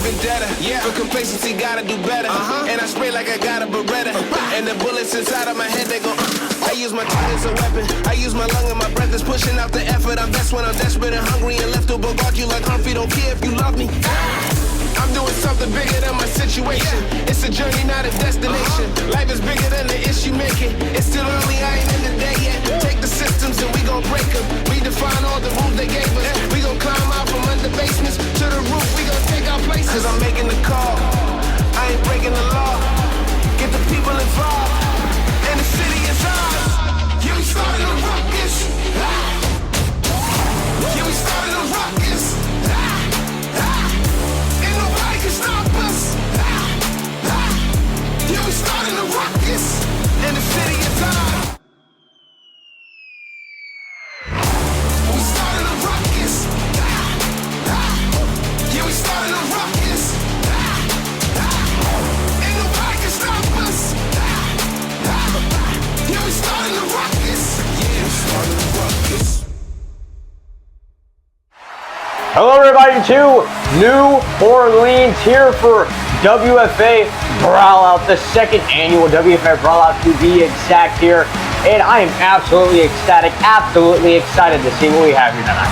vendetta. For complacency, gotta do better. And I spray like I got a Beretta. And the bullets inside of my head, they go. I use my tongue as a weapon. I use my lung and my breath is pushing out the effort. I'm best when I'm desperate and hungry and left to bogart you like Humphrey. Don't care if you love me. I'm doing something bigger than my situation. It's a journey, not a destination. Life is bigger than the issue making. It's still early, I ain't in the day yet. Take the systems and we gon' break them. Redefine all the rules they gave us. We gon' climb out from under basements to the roof. We gon' take our places. Cause I'm making the call. I ain't breaking the law. Get the people involved. And the city is ours. Yeah, we started a ruckus. Yeah, we started a ruckus. Ain't nobody can stop us. Yeah, we started a ruckus. And the city is ours. We started a ruckus. Yeah, we started a ruckus. Ain't nobody can stop us. Yeah, we started a ruckus. Yeah, we started a ruckus. Hello everybody to New Orleans here for WFA BrawlOut, the second annual WFA BrawlOut to be exact here. And I am absolutely ecstatic, absolutely excited to see what we have here tonight.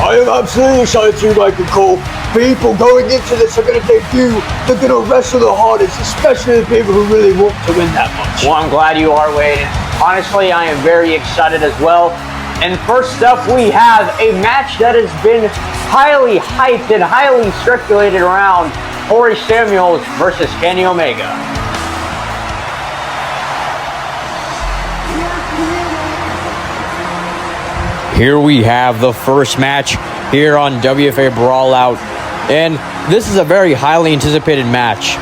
I am absolutely excited to, Michael Cole. People going into this are going to debut. They're going to wrestle the hardest, especially the people who really want to win that much. Well, I'm glad you are, Wade. Honestly, I am very excited as well. And first up, we have a match that has been highly hyped and highly circulated around. Corey Samuels versus Kenny Omega. Here we have the first match here on WFA BrawlOut. And this is a very highly anticipated match.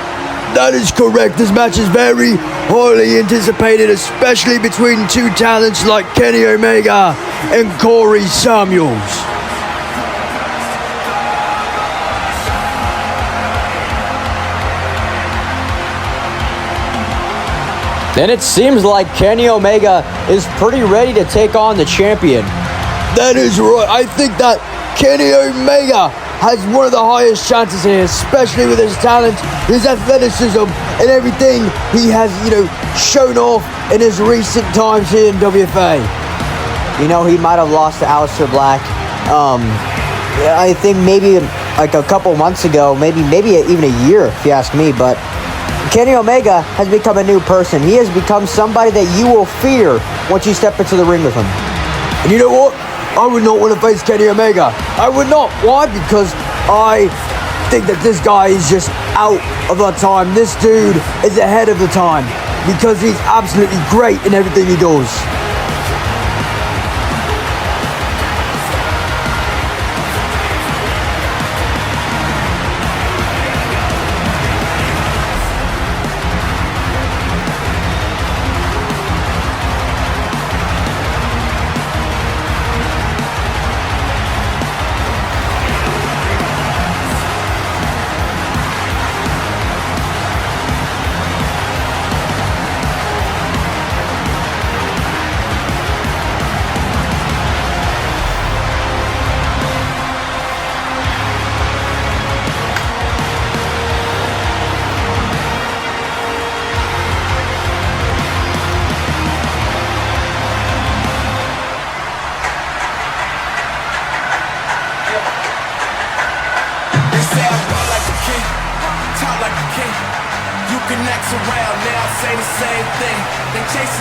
That is correct. This match is very highly anticipated, especially between two talents like Kenny Omega and Corey Samuels. And it seems like Kenny Omega is pretty ready to take on the champion. That is right. I think that Kenny Omega has one of the highest chances here, especially with his talent, his athleticism, and everything he has, shown off in his recent times here in WFA. He might have lost to Aleister Black. I think maybe like a couple months ago, maybe even a year, if you ask me. But Kenny Omega has become a new person. He has become somebody that you will fear once you step into the ring with him. And you know what? I would not want to face Kenny Omega. I would not. Why? Because I think that this guy is just out of our time. This dude is ahead of the time because he's absolutely great in everything he does.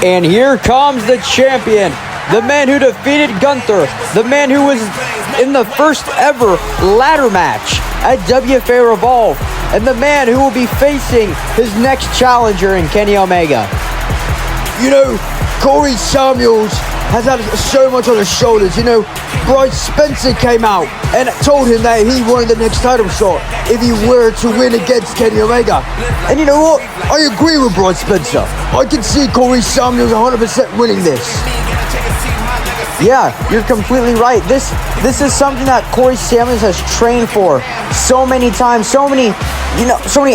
And here comes the champion, the man who defeated Gunther, the man who was in the first ever ladder match at WFA Revolve, and the man who will be facing his next challenger in Kenny Omega. Corey Samuels has had so much on his shoulders. Bryce Spencer came out and told him that he wanted the next title shot if he were to win against Kenny Omega. And you know what? I agree with Bryce Spencer. I can see Corey Samuels 100% winning this. Yeah, you're completely right. This is something that Corey Samuels has trained for so many times. So many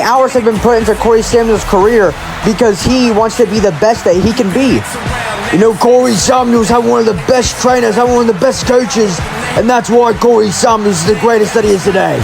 hours have been put into Corey Samuels' career because he wants to be the best that he can be. Corey Samuels had one of the best trainers, had one of the best coaches, and that's why Corey Samuels is the greatest that he is today.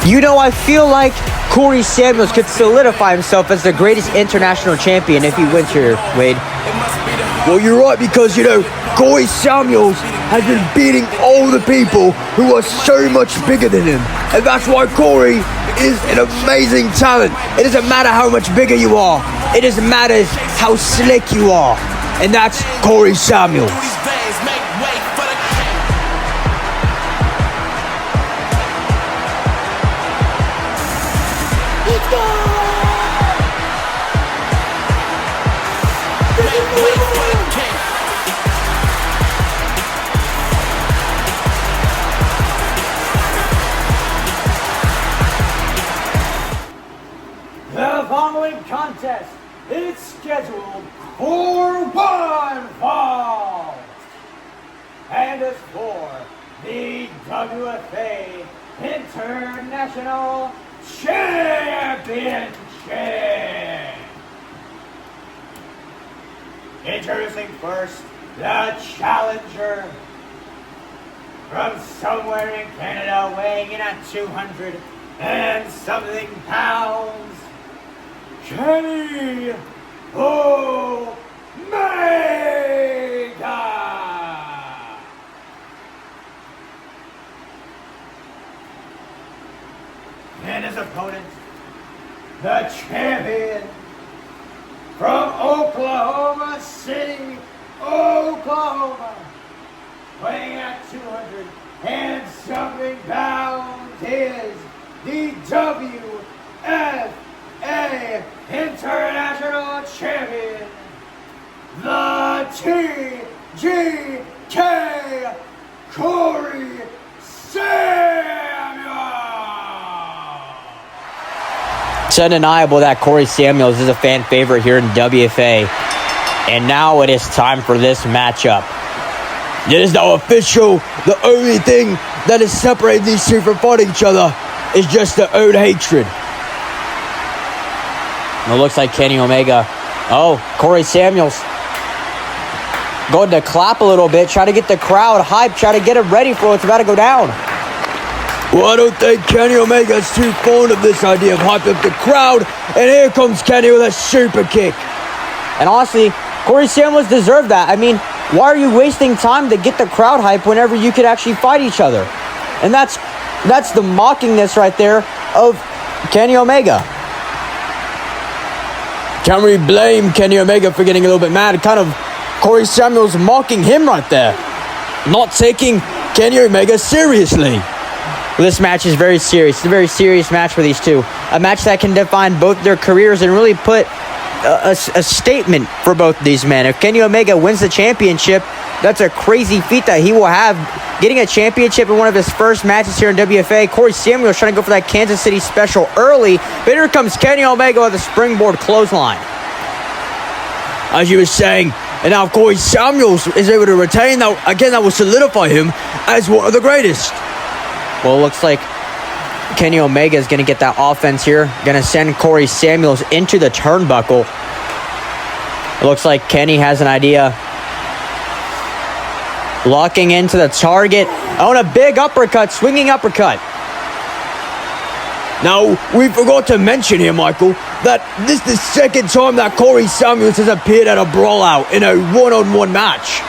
You know, I feel like Corey Samuels could solidify himself as the greatest international champion if he wins here, Wade. Well, you're right, because, you know, Corey Samuels has been beating all the people who are so much bigger than him. And that's why Corey is an amazing talent. It doesn't matter how much bigger you are. It just matters how slick you are. And that's Corey Samuels. The following contest is scheduled for one fall and is for the WFA International Championship. Introducing first, the challenger from somewhere in Canada, weighing in at 200 and something pounds, Kenny Omega. And his opponent, the champion from Oklahoma City, Oklahoma, weighing at 200 and something pounds, is the WFA International Champion, the TGK, Corey Samuels. It's undeniable that Corey Samuels is a fan favorite here in WFA. And now it is time for this matchup. It is now official. The only thing that is separating these two from fighting each other is just their own hatred. It looks like Kenny Omega. Oh, Corey Samuels going to clap a little bit, try to get the crowd hyped, try to get it ready for what's about to go down. Well, I don't think Kenny Omega's too fond of this idea of hyping up the crowd. And here comes Kenny with a super kick. And honestly, Corey Samuels deserved that. I mean, why are you wasting time to get the crowd hype whenever you could actually fight each other? And that's the mockingness right there of Kenny Omega. Can we blame Kenny Omega for getting a little bit mad? Kind of Corey Samuels mocking him right there. Not taking Kenny Omega seriously. This match is very serious. It's a very serious match for these two. A match that can define both their careers and really put a statement for both these men. If Kenny Omega wins the championship, that's a crazy feat that he will have. Getting a championship in one of his first matches here in WFA. Corey Samuels trying to go for that Kansas City special early. But here comes Kenny Omega with a springboard clothesline. As you were saying, and now Corey Samuels is able to retain that. Again, that will solidify him as one of the greatest. Well, it looks like Kenny Omega is going to get that offense here. Going to send Corey Samuels into the turnbuckle. It looks like Kenny has an idea. Locking into the target. On a big uppercut, swinging uppercut. Now, we forgot to mention here, Michael, that this is the second time that Corey Samuels has appeared at a BrawlOut in a one-on-one match.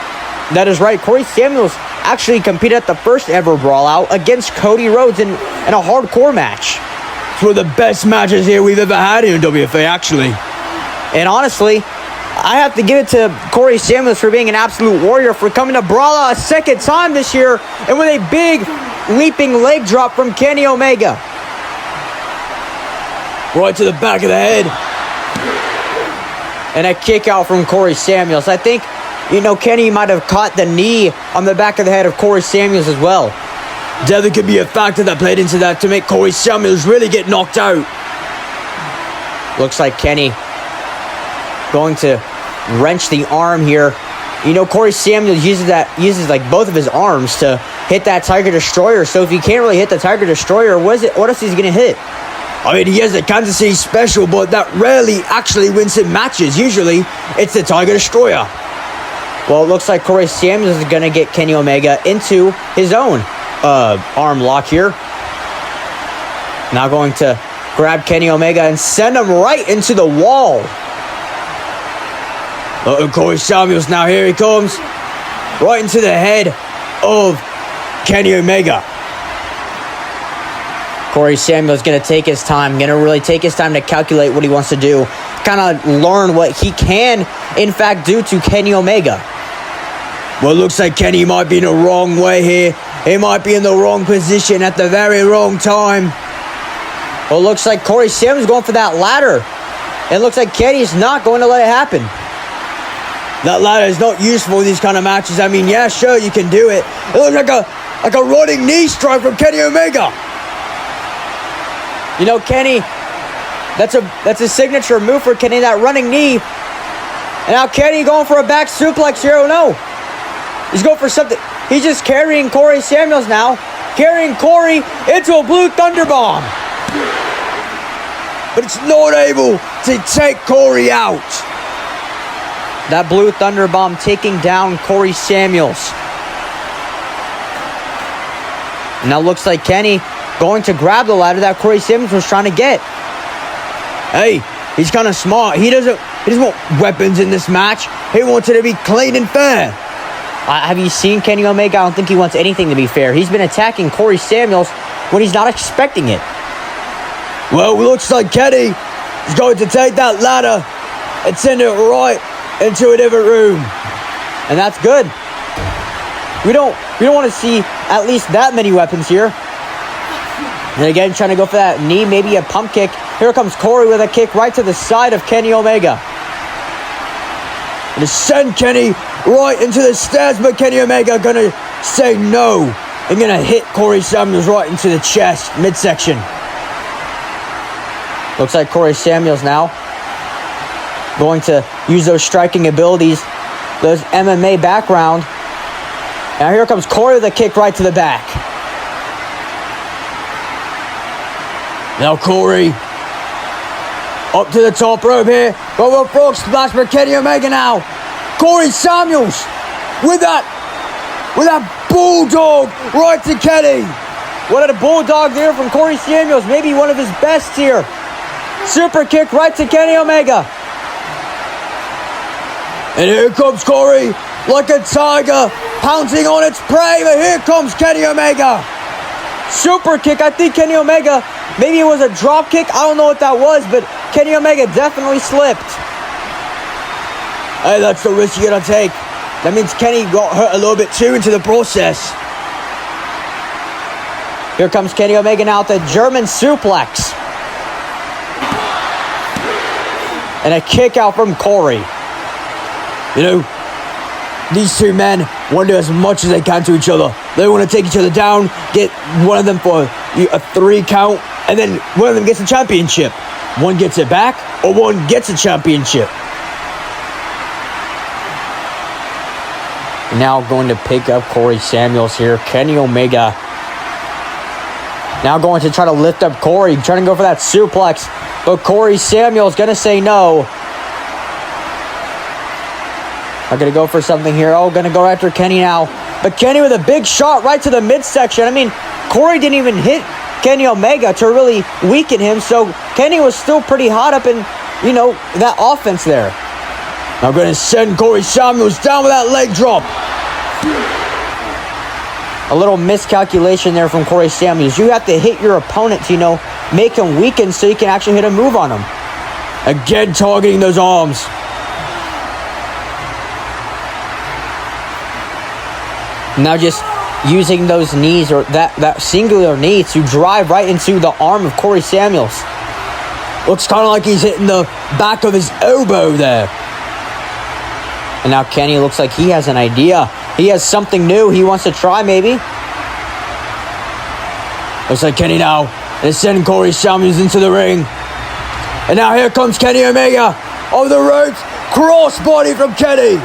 That is right. Corey Samuels actually competed at the first ever BrawlOut against Cody Rhodes in a hardcore match. It's one of the best matches here we've ever had here in WFA, actually. And honestly, I have to give it to Corey Samuels for being an absolute warrior, for coming to BrawlOut a second time this year, and with a big leaping leg drop from Kenny Omega. Right to the back of the head. And a kick out from Corey Samuels. I think, Kenny might have caught the knee on the back of the head of Corey Samuels as well. Definitely could be a factor that played into that to make Corey Samuels really get knocked out. Looks like Kenny going to wrench the arm here. Corey Samuels uses like both of his arms to hit that Tiger Destroyer. So if you can't really hit the Tiger Destroyer, what else is he going to hit? I mean, he has a Kansas City special, but that rarely actually wins him matches. Usually, it's the Tiger Destroyer. Well, it looks like Corey Samuels is going to get Kenny Omega into his own arm lock here. Now going to grab Kenny Omega and send him right into the wall. Corey Samuels now, here he comes. Right into the head of Kenny Omega. Corey Samuels going to take his time, going to really take his time to calculate what he wants to do. Kind of learn what he can, in fact, do to Kenny Omega. Well, looks like Kenny might be in the wrong way here. He might be in the wrong position at the very wrong time. Well, it looks like Corey Samuels going for that ladder. It looks like Kenny's not going to let it happen. That ladder is not useful in these kind of matches. I mean, yeah, sure, you can do it. It looks like a running knee strike from Kenny Omega. You know, Kenny, that's a signature move for Kenny, that running knee. And now Kenny going for a back suplex here. Oh, no. He's going for something. He's just carrying Corey Samuels now. Carrying Corey into a blue thunder bomb. But it's not able to take Corey out. That blue thunder bomb taking down Corey Samuels. Now looks like Kenny going to grab the ladder that Corey Samuels was trying to get. Hey, he's kind of smart. He doesn't want weapons in this match. He wants it to be clean and fair. Have you seen Kenny Omega? I don't think he wants anything to be fair. He's been attacking Corey Samuels when he's not expecting it. Well, it looks like Kenny is going to take that ladder and send it right into a different room. And that's good. We don't want to see at least that many weapons here. And again, trying to go for that knee, maybe a pump kick. Here comes Corey with a kick right to the side of Kenny Omega. And to send Kenny right into the stairs, but Kenny Omega gonna say no and gonna hit Corey Samuels right into the chest, midsection. Looks like Corey Samuels now going to use those striking abilities, those MMA background. Now here comes Corey with a kick right to the back. Now Corey up to the top rope here. Go up frog splash for Kenny Omega now. Corey Samuels with that bulldog right to Kenny. What a bulldog there from Corey Samuels. Maybe one of his best here. Super kick right to Kenny Omega. And here comes Corey like a tiger pouncing on its prey. But here comes Kenny Omega. Super kick. I think Kenny Omega, maybe it was a drop kick. I don't know what that was, but Kenny Omega definitely slipped. Hey, that's the risk you gotta take. That means Kenny got hurt a little bit too into the process. Here comes Kenny Omega now with the German suplex. And a kick out from Corey. You know, these two men want to do as much as they can to each other. They want to take each other down, get one of them for a 3 count, and then one of them gets a championship. One gets it back, or one gets a championship. Now going to pick up Corey Samuels here. Kenny Omega now going to try to lift up Corey, trying to go for that suplex. But Corey Samuels going to say no. I'm going to go for something here. Oh, going to go after Kenny now. But Kenny with a big shot right to the midsection. I mean, Corey didn't even hit Kenny Omega to really weaken him. So Kenny was still pretty hot up in, that offense there. I'm going to send Corey Samuels down with that leg drop. A little miscalculation there from Corey Samuels. You have to hit your opponent to, make him weaken so you can actually hit a move on him. Again, targeting those arms. Now just using those knees or that singular knee to drive right into the arm of Corey Samuels. Looks kind of like he's hitting the back of his elbow there. And now Kenny looks like he has an idea. He has something new he wants to try, maybe. Looks like Kenny now is sending Corey Samuels into the ring. And now here comes Kenny Omega over the ropes. Crossbody from Kenny.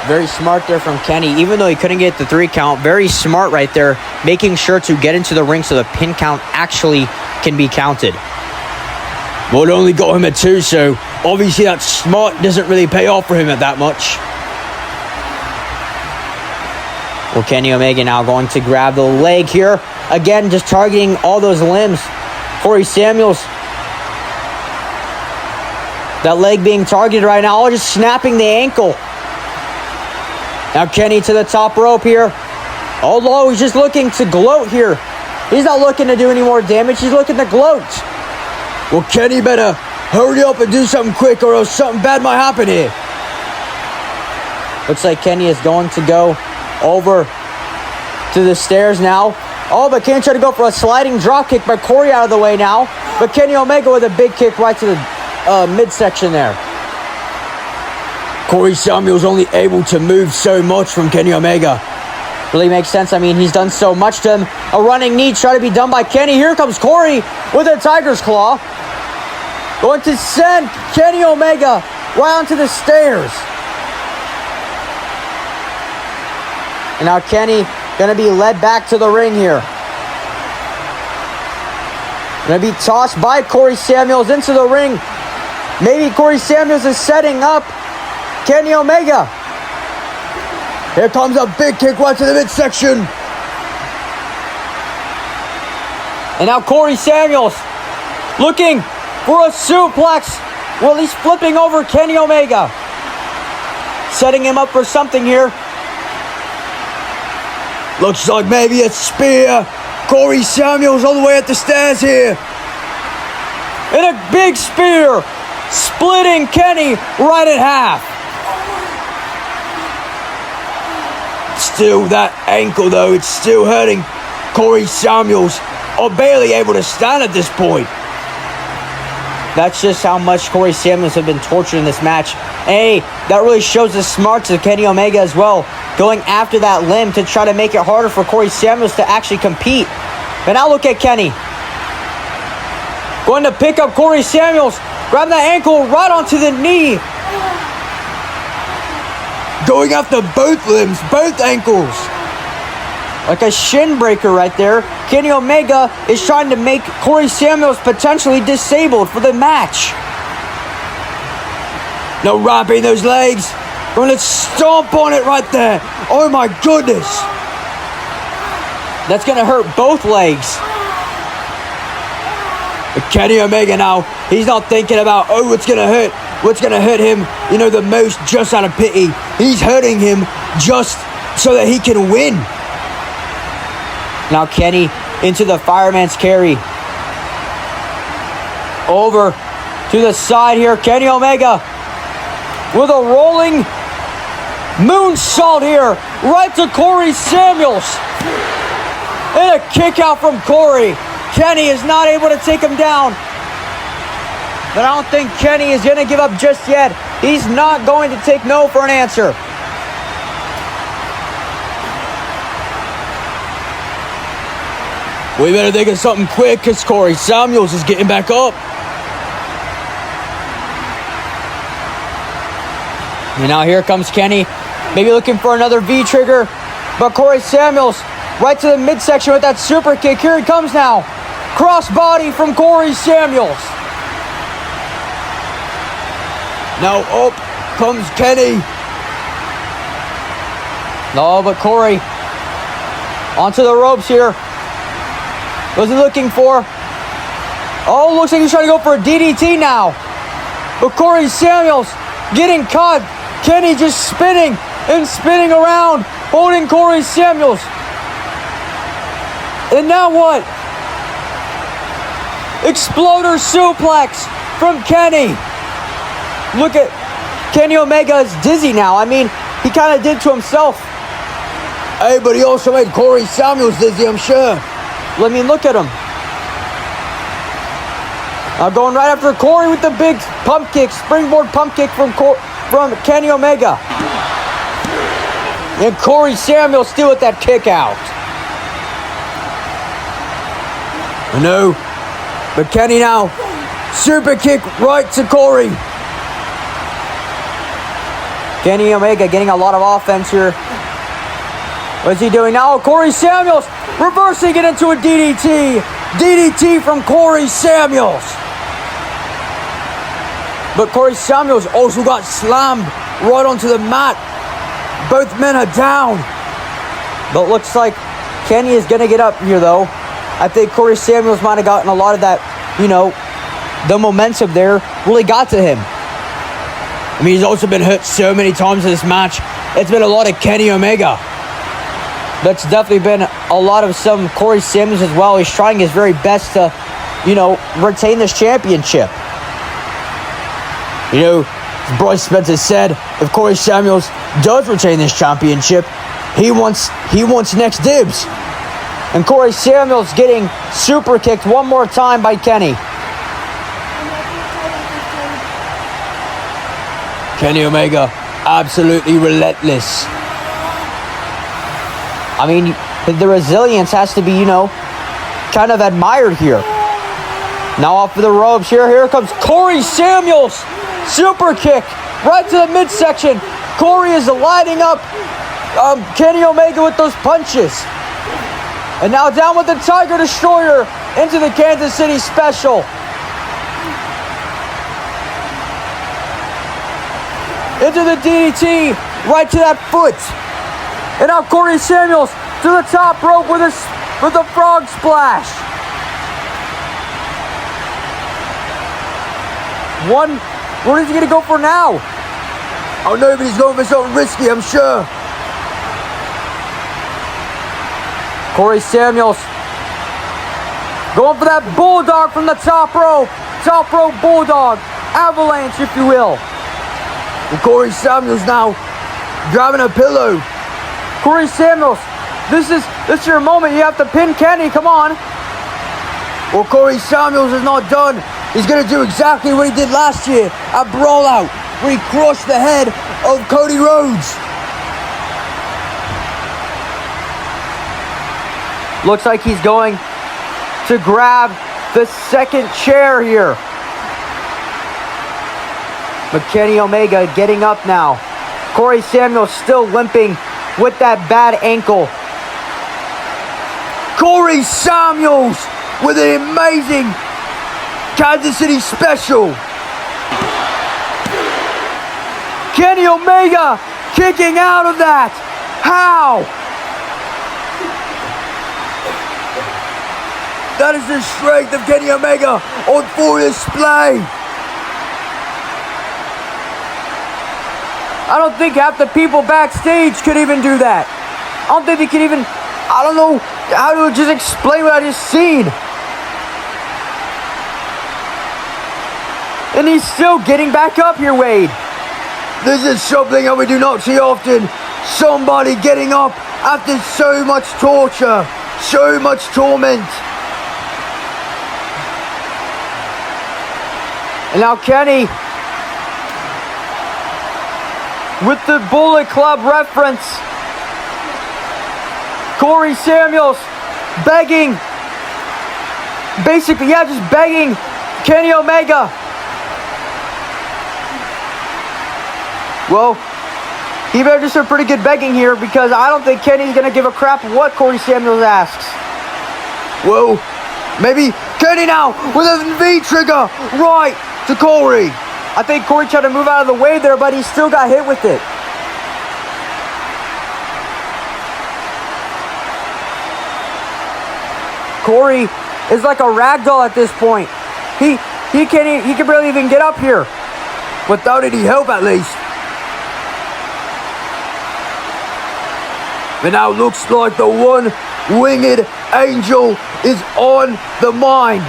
Very smart there from Kenny. Even though he couldn't get the 3 count, very smart right there, making sure to get into the ring so the pin count actually can be counted. Well, it only got him a 2, so obviously that smart doesn't really pay off for him at that much. Well, Kenny Omega now going to grab the leg here. Again, just targeting all those limbs. Corey Samuels. That leg being targeted right now. Just snapping the ankle. Now Kenny to the top rope here. Although he's just looking to gloat here. He's not looking to do any more damage. He's looking to gloat. Well, Kenny better hurry up and do something quick or else something bad might happen here. Looks like Kenny is going to go over to the stairs now. Oh, but Kenny tried to go for a sliding drop kick, but Corey out of the way now. But Kenny Omega with a big kick right to the midsection there. Corey Samuels only able to move so much from Kenny Omega. Really makes sense. I mean, he's done so much to him. A running knee trying to be done by Kenny. Here comes Corey with a tiger's claw. Going to send Kenny Omega right onto the stairs. And now Kenny going to be led back to the ring here. Going to be tossed by Corey Samuels into the ring. Maybe Corey Samuels is setting up Kenny Omega. Here comes a big kick right to the midsection. And now Corey Samuels looking for a suplex. Well, he's flipping over Kenny Omega. Setting him up for something here. Looks like maybe a spear. Corey Samuels all the way at the stairs here. And a big spear. Splitting Kenny right in half. Still, that ankle though, it's still hurting. Corey Samuels are barely able to stand at this point. That's just how much Corey Samuels have been tortured in this match. Hey, that really shows the smarts of Kenny Omega as well. Going after that limb to try to make it harder for Corey Samuels to actually compete. But now look at Kenny. Going to pick up Corey Samuels. Grab that ankle right onto the knee. Going after both limbs, both ankles. Like a shin breaker right there. Kenny Omega is trying to make Corey Samuels potentially disabled for the match. Now wrapping those legs. Going to stomp on it right there. Oh my goodness. That's going to hurt both legs. But Kenny Omega now, he's not thinking about, oh, what's going to hurt? What's going to hurt him, the most just out of pity. He's hurting him just so that he can win. Now Kenny into the fireman's carry. Over to the side here. Kenny Omega with a rolling moonsault here. Right to Corey Samuels. And a kick out from Corey. Kenny is not able to take him down. But I don't think Kenny is going to give up just yet. He's not going to take no for an answer. We better think of something quick because Corey Samuels is getting back up. And now here comes Kenny. Maybe looking for another V-trigger. But Corey Samuels right to the midsection with that super kick. Here he comes now. Crossbody from Corey Samuels. Now up comes Kenny. No, but Corey onto the ropes here. What's he looking for? Oh, looks like he's trying to go for a DDT now. But Corey Samuels getting caught. Kenny just spinning and spinning around, holding Corey Samuels. And now what? Exploder suplex from Kenny. Look at Kenny Omega is dizzy now. I mean, he kind of did to himself. Hey, but he also made Corey Samuels dizzy, I'm sure. Let me look at him. Now going right after Corey with the big pump kick, springboard pump kick from Kenny Omega. And Corey Samuels still with that kick out. No, but Kenny now, super kick right to Corey. Kenny Omega getting a lot of offense here. What's he doing now? Corey Samuels reversing it into a DDT. DDT from Corey Samuels. But Corey Samuels also got slammed right onto the mat. Both men are down. But looks like Kenny is going to get up here, though. I think Corey Samuels might have gotten a lot of that, the momentum there really got to him. I mean, he's also been hurt so many times in this match. It's been a lot of Kenny Omega. That's definitely been a lot of some Corey Samuels as well. He's trying his very best to, retain this championship. As Bryce Spencer said, if Corey Samuels does retain this championship, he wants next dibs. And Corey Samuels getting super kicked one more time by Kenny. Kenny Omega, absolutely relentless. I mean, the resilience has to be, kind of admired here. Now off of the ropes here. Here comes Corey Samuels. Super kick right to the midsection. Corey is lighting up Kenny Omega with those punches. And now down with the Tiger Destroyer into the Kansas City Special. Into the DDT, right to that foot. And now Corey Samuels to the top rope with a frog splash. What is he going to go for now? Oh, nobody's going for something risky, I'm sure. Corey Samuels going for that bulldog from the top rope. Top rope bulldog. Avalanche, if you will. And Corey Samuels now grabbing a pillow. Corey Samuels, this is your moment. You have to pin Kenny. Come on. Well, Corey Samuels is not done. He's going to do exactly what he did last year at BrawlOut, where he crushed the head of Cody Rhodes. Looks like he's going to grab the second chair here. But Kenny Omega getting up now. Corey Samuels still limping with that bad ankle. Corey Samuels with an amazing Kansas City special. Kenny Omega kicking out of that. How? That is the strength of Kenny Omega on full display. I don't think half the people backstage could even do that. I don't think they could even, I don't know how to just explain what I just seen. And he's still getting back up here, Wade. This is something that we do not see often. Somebody getting up after so much torture, so much torment. And now Kenny, with the Bullet Club reference. Corey Samuels begging, basically, just begging Kenny Omega. Well, he better do some pretty good begging here, because I don't think Kenny's going to give a crap what Corey Samuels asks. Well, maybe Kenny now with a V trigger right to Corey. I think Corey tried to move out of the way there, but he still got hit with it. Corey is like a ragdoll at this point. He can barely even get up here. Without any help, at least. But now looks like the one-winged angel is on the mine.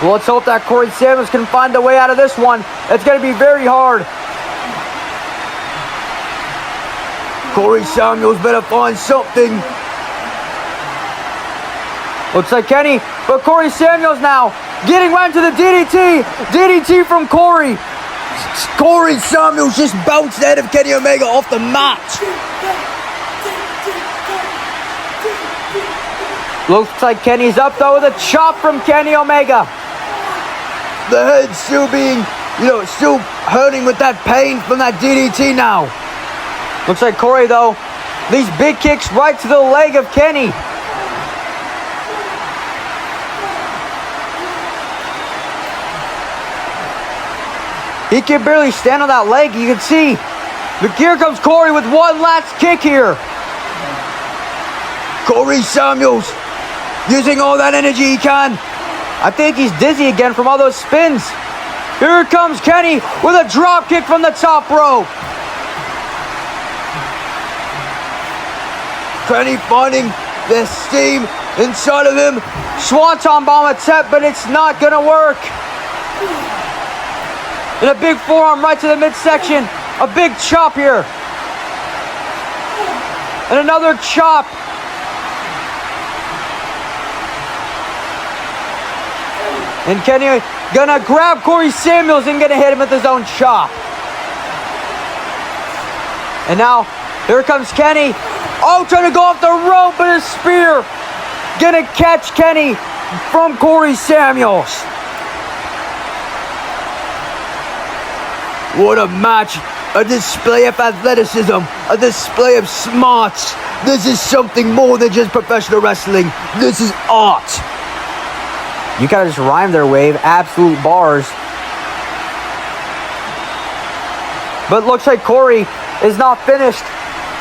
Well, let's hope that Corey Samuels can find a way out of this one. It's going to be very hard. Corey Samuels better find something. Looks like Kenny, but Corey Samuels now getting right into the DDT. DDT from Corey. Corey Samuels just bounced the head of Kenny Omega off the mat. Looks like Kenny's up though with a chop from Kenny Omega. The head still being, still hurting with that pain from that DDT now. Looks like Corey though, these big kicks right to the leg of Kenny. He can barely stand on that leg, you can see. But here comes Corey with one last kick here. Corey Samuels using all that energy he can. I think he's dizzy again from all those spins. Here comes Kenny with a drop kick from the top rope. Kenny finding the steam inside of him. Swanton bomb attempt, but it's not gonna work. And a big forearm right to the midsection. A big chop here. And another chop. And Kenny gonna grab Corey Samuels and gonna hit him with his own chop. And now, here comes Kenny. Oh, trying to go off the rope, but a spear. Gonna catch Kenny from Corey Samuels. What a match. A display of athleticism. A display of smarts. This is something more than just professional wrestling. This is art. You gotta just rhyme their wave. Absolute bars. But looks like Corey is not finished.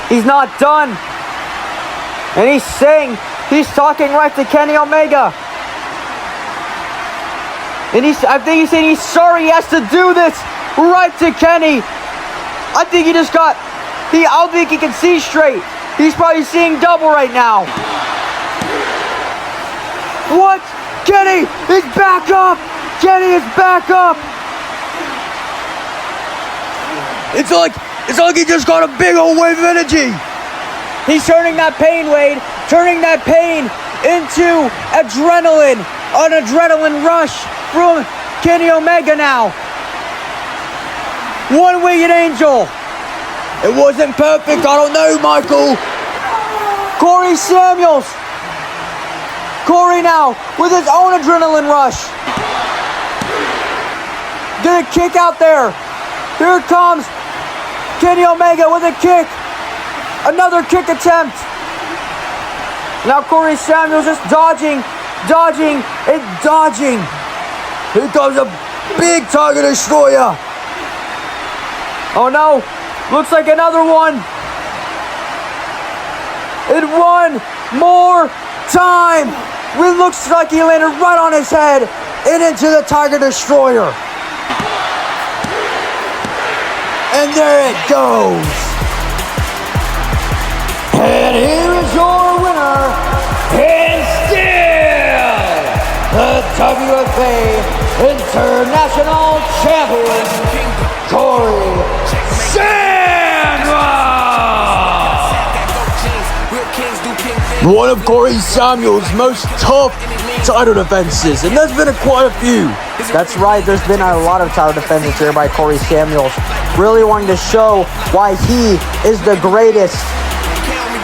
He's not done. And he's talking right to Kenny Omega. And I think he's saying he's sorry he has to do this right to Kenny. I think I don't think he can see straight. He's probably seeing double right now. What? Kenny is back up. Kenny is back up. It's like he just got a big old wave of energy. He's turning that pain, Wade. Turning that pain into adrenaline. An adrenaline rush from Kenny Omega now. One-winged angel. It wasn't perfect. I don't know, Michael. Corey Samuels. Corey now with his own adrenaline rush. Gonna kick out there. Here comes Kenny Omega with a kick. Another kick attempt. Now Corey Samuels just dodging, and dodging. Here comes a big Tiger Destroyer. Oh no, looks like another one. And one more time. It looks like he landed right on his head and into the Tiger Destroyer. And there it goes. And here is your winner, and still the WFA International Champion, Corey Samuels. One of Corey Samuels' most tough title defenses, and there's been quite a few. That's right, there's been a lot of title defenses here by Corey Samuels. Really wanting to show why he is the greatest.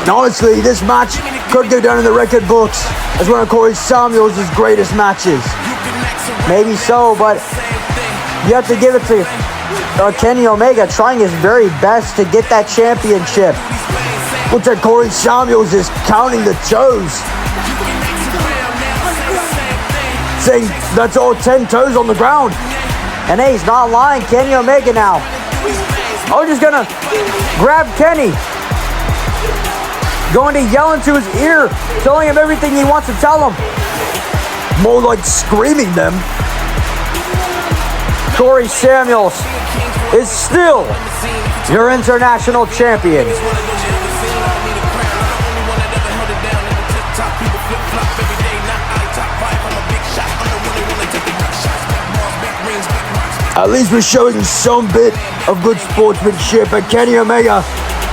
And honestly, this match could go down in the record books as one of Corey Samuels' greatest matches. Maybe so, but you have to give it to Kenny Omega trying his very best to get that championship. Looks like Corey Samuels is counting the toes. Saying that's all 10 toes on the ground. And hey, he's not lying. Kenny Omega now. Oh, just gonna grab Kenny. Going to yell into his ear, telling him everything he wants to tell him. More like screaming them. Corey Samuels is still your international champion. At least we're showing some bit of good sportsmanship. And Kenny Omega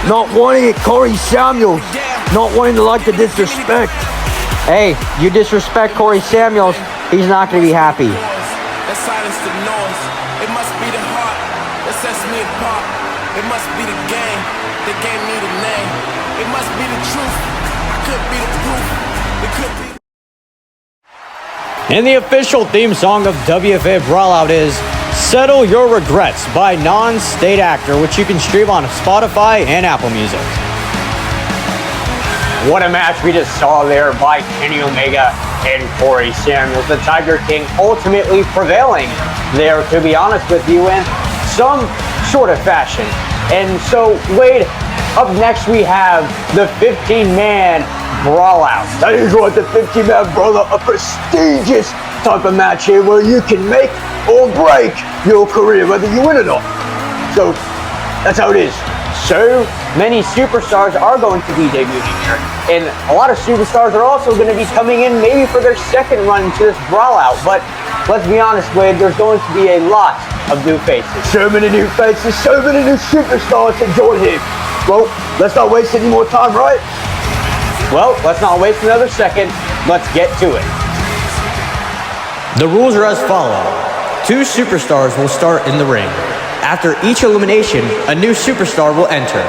not wanting it. Corey Samuels not wanting to like the disrespect. Hey, you disrespect Corey Samuels, he's not going to be happy. That silence the noise. It must be the heart that sets me apart. It must be the game that gave me the name. It must be the truth. I could be the proof. It could be. And the official theme song of WFA BrawlOut is Settle Your Regrets by Non-State Actor, which you can stream on Spotify and Apple Music. What a match we just saw there by Kenny Omega and Corey Samuels. The Tiger King ultimately prevailing there, to be honest with you, in some sort of fashion. And so, Wade, up next we have the 15-man BrawlOut. That is right, the 50-man BrawlOut, a prestigious type of match here where you can make or break your career, whether you win or not. So, that's how it is. So many superstars are going to be debuting here. And a lot of superstars are also going to be coming in maybe for their second run to this BrawlOut. But let's be honest, Wade, there's going to be a lot of new faces. So many new faces, so many new superstars to join here. Well, let's not waste any more time, right? Well, let's not waste another second. Let's get to it. The rules are as follow. 2 superstars will start in the ring. After each elimination, a new superstar will enter.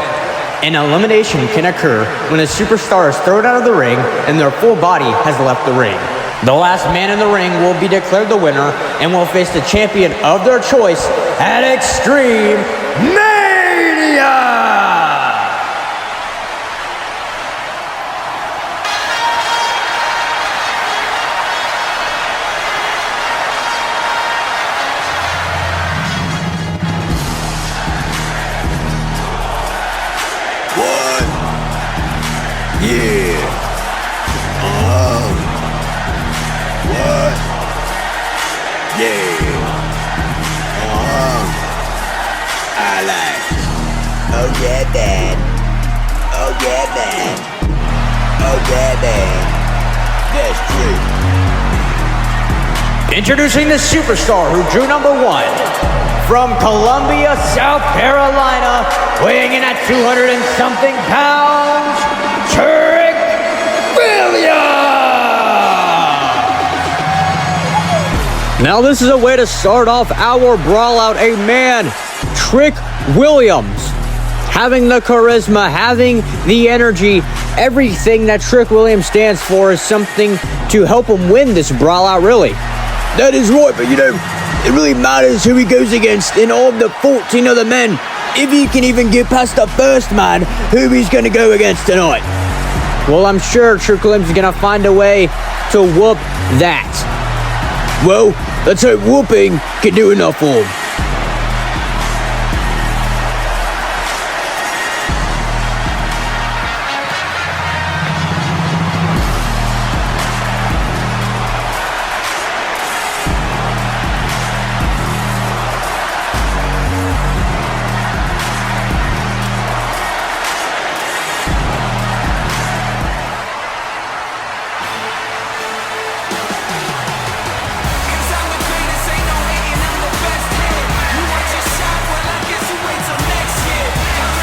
An elimination can occur when a superstar is thrown out of the ring and their full body has left the ring. The last man in the ring will be declared the winner and will face the champion of their choice at Extreme Mania! Introducing the superstar who drew number 1 from Columbia, South Carolina, weighing in at 200 and something pounds, Trick Williams. Now this is a way to start off our BrawlOut. A man, Trick Williams, having the charisma, having the energy, everything that Trick Williams stands for is something to help him win this BrawlOut, really. That is right, but it really matters who he goes against. In all of the 14 other men, if he can even get past the first man, who he's going to go against tonight. Well, I'm sure Trick Williams is going to find a way to whoop that. Well, let's hope whooping can do enough for him.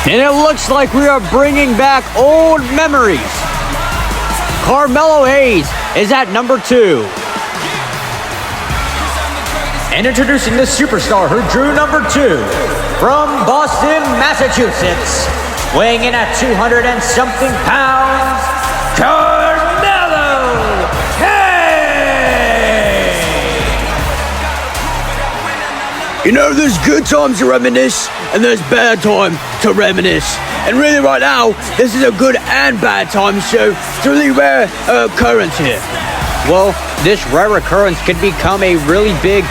And it looks like we are bringing back old memories. Carmelo Hayes is at number 2. And introducing the superstar who drew number 2 from Boston, Massachusetts, weighing in at 200 and something pounds, Carmelo Hayes. You know, there's good times to reminisce, and there's bad time to reminisce. And really right now, this is a good and bad time, so it's a really rare occurrence here. Well, this rare occurrence could become a really big,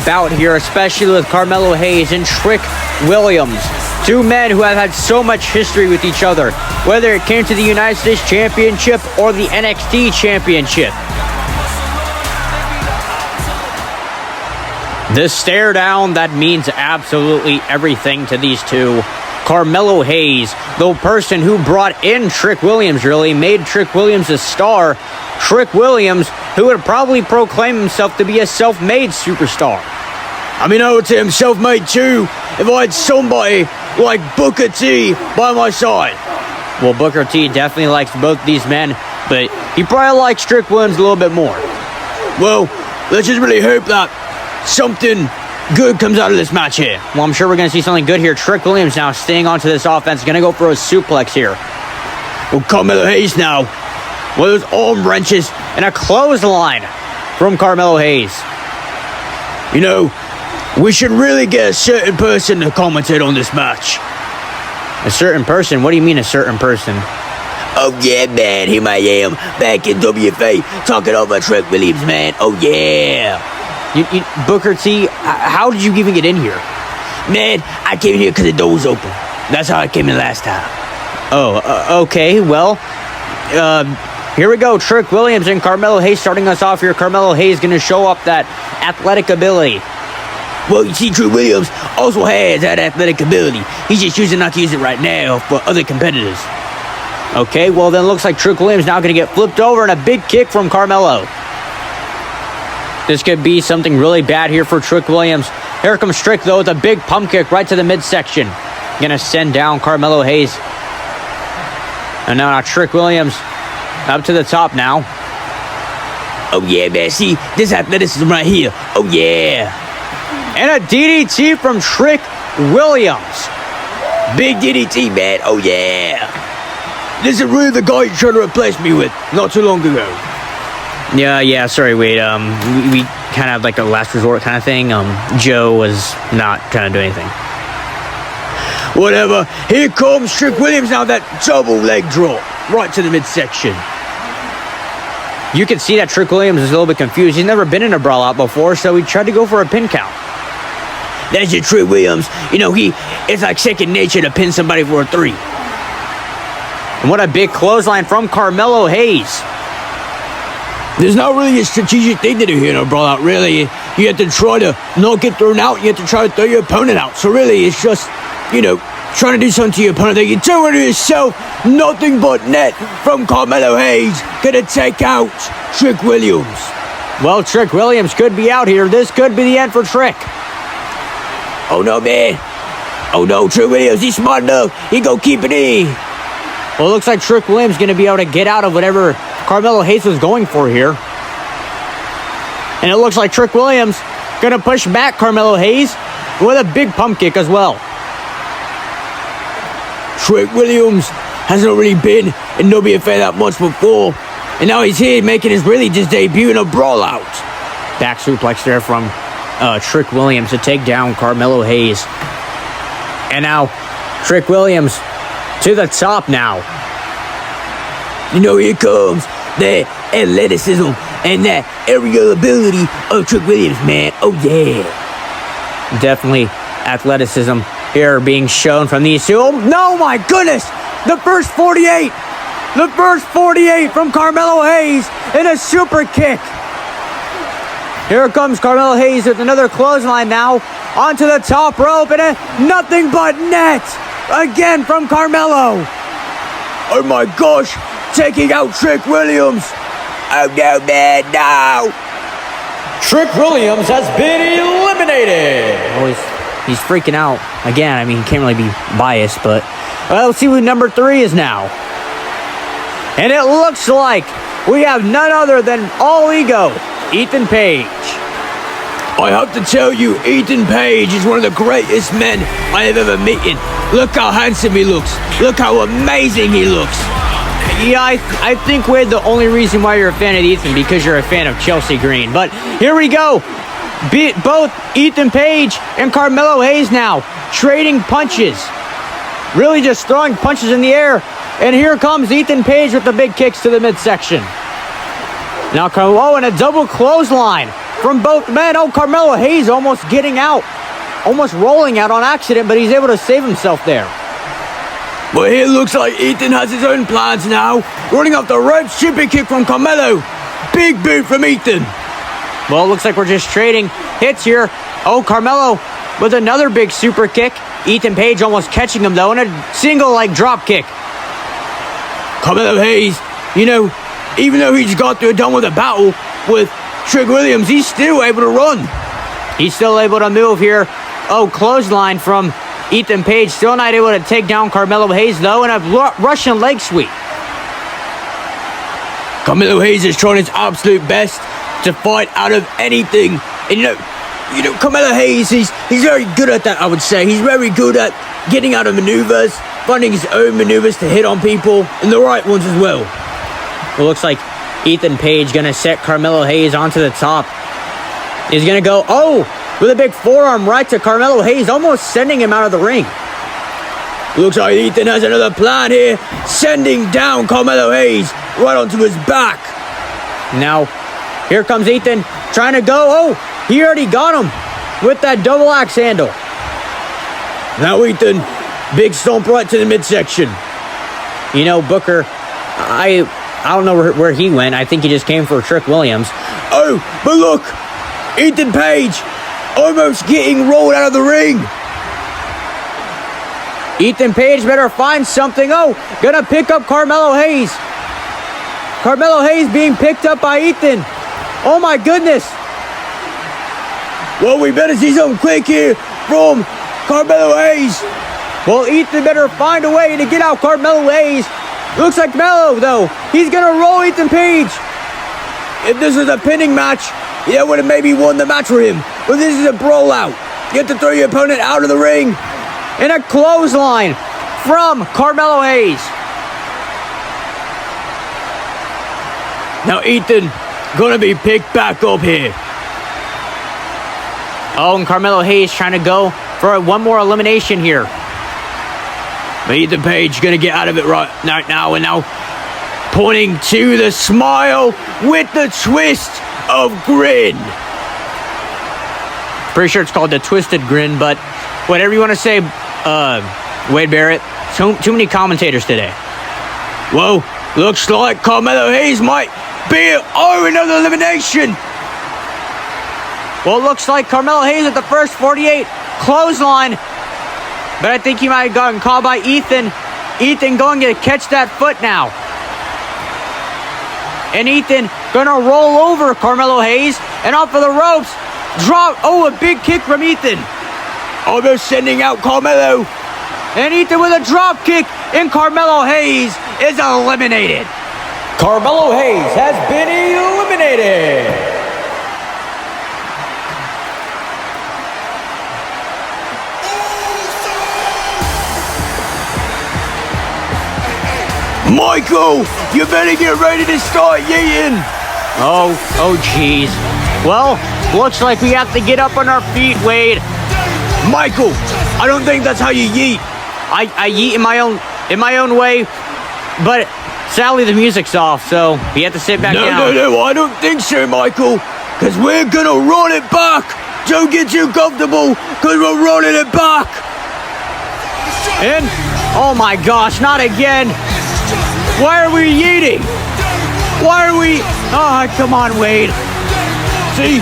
bout here, especially with Carmelo Hayes and Trick Williams. 2 men who have had so much history with each other, whether it came to the United States Championship or the NXT Championship. This stare down, that means absolutely everything to these 2. Carmelo Hayes, the person who brought in Trick Williams, really made Trick Williams a star. Trick Williams, who would probably proclaim himself to be a self-made superstar. I mean, I would say I'm self-made too, if I had somebody like Booker T by my side. Well, Booker T definitely likes both these men, but he probably likes Trick Williams a little bit more. Well, let's just really hope that something good comes out of this match here. Well, I'm sure we're going to see something good here. Trick Williams now staying onto this offense, going to go for a suplex here. Well, Carmelo Hayes now, with those arm wrenches and a clothesline from Carmelo Hayes. We should really get a certain person to commentate on this match. A certain person? What do you mean a certain person? Oh yeah, man, here I am, back in WFA, talking over Trick Williams, man. Oh yeah. Booker T, how did you even get in here? Man, I came here because the door was open. That's how I came in last time. Oh, okay. Well, here we go. Trick Williams and Carmelo Hayes starting us off here. Carmelo Hayes going to show up that athletic ability. Well, you see, Trick Williams also has that athletic ability. He's just choosing not to use it right now for other competitors. Okay, well then looks like Trick Williams now going to get flipped over and a big kick from Carmelo. This could be something really bad here for Trick Williams. Here comes Trick though with a big pump kick right to the midsection. Going to send down Carmelo Hayes. And now Trick Williams up to the top now. Oh yeah, man, see, this athleticism right here. Oh yeah. And a DDT from Trick Williams. Big DDT, man. Oh yeah. This is really the guy you're trying to replace me with not too long ago. Yeah, sorry, Wade. We kind of like a last resort kind of thing. Joe was not trying to do anything. Whatever. Here comes Trick Williams now, that double leg drop right to the midsection. You can see that Trick Williams is a little bit confused. He's never been in a BrawlOut before, so he tried to go for a pin count. That's your Trick Williams. You know, it's like second nature to pin somebody for a 3. And what a big clothesline from Carmelo Hayes. There's not really a strategic thing to do here in a BrawlOut, really. You have to try to not get thrown out. You have to try to throw your opponent out. So really, it's just, you know, trying to do something to your opponent that you don't want to do yourself. Nothing but net from Carmelo Hayes. Gonna take out Trick Williams. Well, Trick Williams could be out here. This could be the end for Trick. Oh no, man. Oh no, Trick Williams, he's smart enough. He gonna keep it in. Well, it looks like Trick Williams is going to be able to get out of whatever Carmelo Hayes was going for here. And it looks like Trick Williams going to push back Carmelo Hayes with a big pump kick as well. Trick Williams hasn't really been in WFA that much before. And now he's here making his debut in a BrawlOut. Back suplex there from Trick Williams to take down Carmelo Hayes. And now Trick Williams to the top now. You know, here comes that athleticism and that aerial ability of Trick Williams, man. Oh, yeah. Definitely athleticism here being shown from these two. Oh, no, my goodness. The first 48. The first 48 from Carmelo Hayes in a super kick. Here comes Carmelo Hayes with another clothesline now onto the top rope and a nothing but net. Again from Carmelo. Oh my gosh. Taking out Trick Williams. Oh no, man, no. Trick Williams has been eliminated. Oh, he's freaking out. Again, I mean, he can't really be biased, but well, let's see who number 3 is now. And it looks like we have none other than All Ego, Ethan Page. I have to tell you, Ethan Page is one of the greatest men I have ever met. Look how handsome he looks. Look how amazing he looks. Yeah, I think, Wade, the only reason why you're a fan of Ethan because you're a fan of Chelsea Green. But here we go. Both Ethan Page and Carmelo Hayes now trading punches. Really just throwing punches in the air. And here comes Ethan Page with the big kicks to the midsection. Now Carmelo and a double clothesline from both men. Oh, Carmelo Hayes almost getting out. Almost rolling out on accident, but he's able to save himself there. Well, here looks like Ethan has his own plans now. Running off the ropes, shipping kick from Carmelo. Big boot from Ethan. Well, it looks like we're just trading hits here. Oh, Carmelo with another big super kick. Ethan Page almost catching him, though, and a single, drop kick. Carmelo Hayes, you know, even though he just got done with a battle with Trick Williams, he's still able to run. He's still able to move here. Oh, clothesline from Ethan Page. Still not able to take down Carmelo Hayes, though, and a Russian leg sweep. Carmelo Hayes is trying his absolute best to fight out of anything. And, you know, Carmelo Hayes, he's very good at that, I would say. He's very good at getting out of maneuvers, finding his own maneuvers to hit on people, and the right ones as well. It looks like Ethan Page going to set Carmelo Hayes onto the top. He's going to go, with a big forearm right to Carmelo Hayes, almost sending him out of the ring. Looks like Ethan has another plan here, sending down Carmelo Hayes right onto his back. Now, here comes Ethan trying to go. He already got him with that double axe handle. Now Ethan Big stomp right to the midsection. You know, Booker, I don't know where he went. I think he just came for Trick Williams. Oh, but look, Ethan Page almost getting rolled out of the ring. Ethan Page better find something. Oh, gonna pick up Carmelo Hayes. Carmelo Hayes being picked up by Ethan. Oh my goodness. Well, we better see something quick here from Carmelo Hayes. Well, Ethan better find a way to get out Carmelo Hayes. Looks like Melo, though. He's gonna roll Ethan Page. If this was a pinning match, yeah, would have maybe won the match for him. But this is a BrawlOut. You have to throw your opponent out of the ring. And a clothesline from Carmelo Hayes. Now Ethan gonna be picked back up here. Oh, and Carmelo Hayes trying to go for one more elimination here. But Ethan Page gonna get out of it right now, and now pointing to the smile with the twist of grin. Pretty sure it's called the twisted grin, but whatever you want to say, Wade Barrett. Too many commentators today. Whoa, looks like Carmelo Hayes might be another elimination. Well, it looks like Carmelo Hayes at the first 48 clothesline. But I think he might have gotten caught by Ethan. Ethan going to catch that foot now. And Ethan gonna roll over Carmelo Hayes and off of the ropes. Drop. Oh, a big kick from Ethan. Almost sending out Carmelo. And Ethan with a drop kick. And Carmelo Hayes is eliminated. Carmelo Hayes has been eliminated. Michael, you better get ready to start yeeting. Oh, jeez. Well, looks like we have to get up on our feet, Wade. Michael, I don't think that's how you yeet. I yeet in my own way, but sadly the music's off, so you have to sit back down. No, I don't think so, Michael, because we're gonna run it back. Don't get too comfortable, because we're running it back. And, oh my gosh, not again. Why are we yeeting? Why are we... Oh, come on, Wade. See?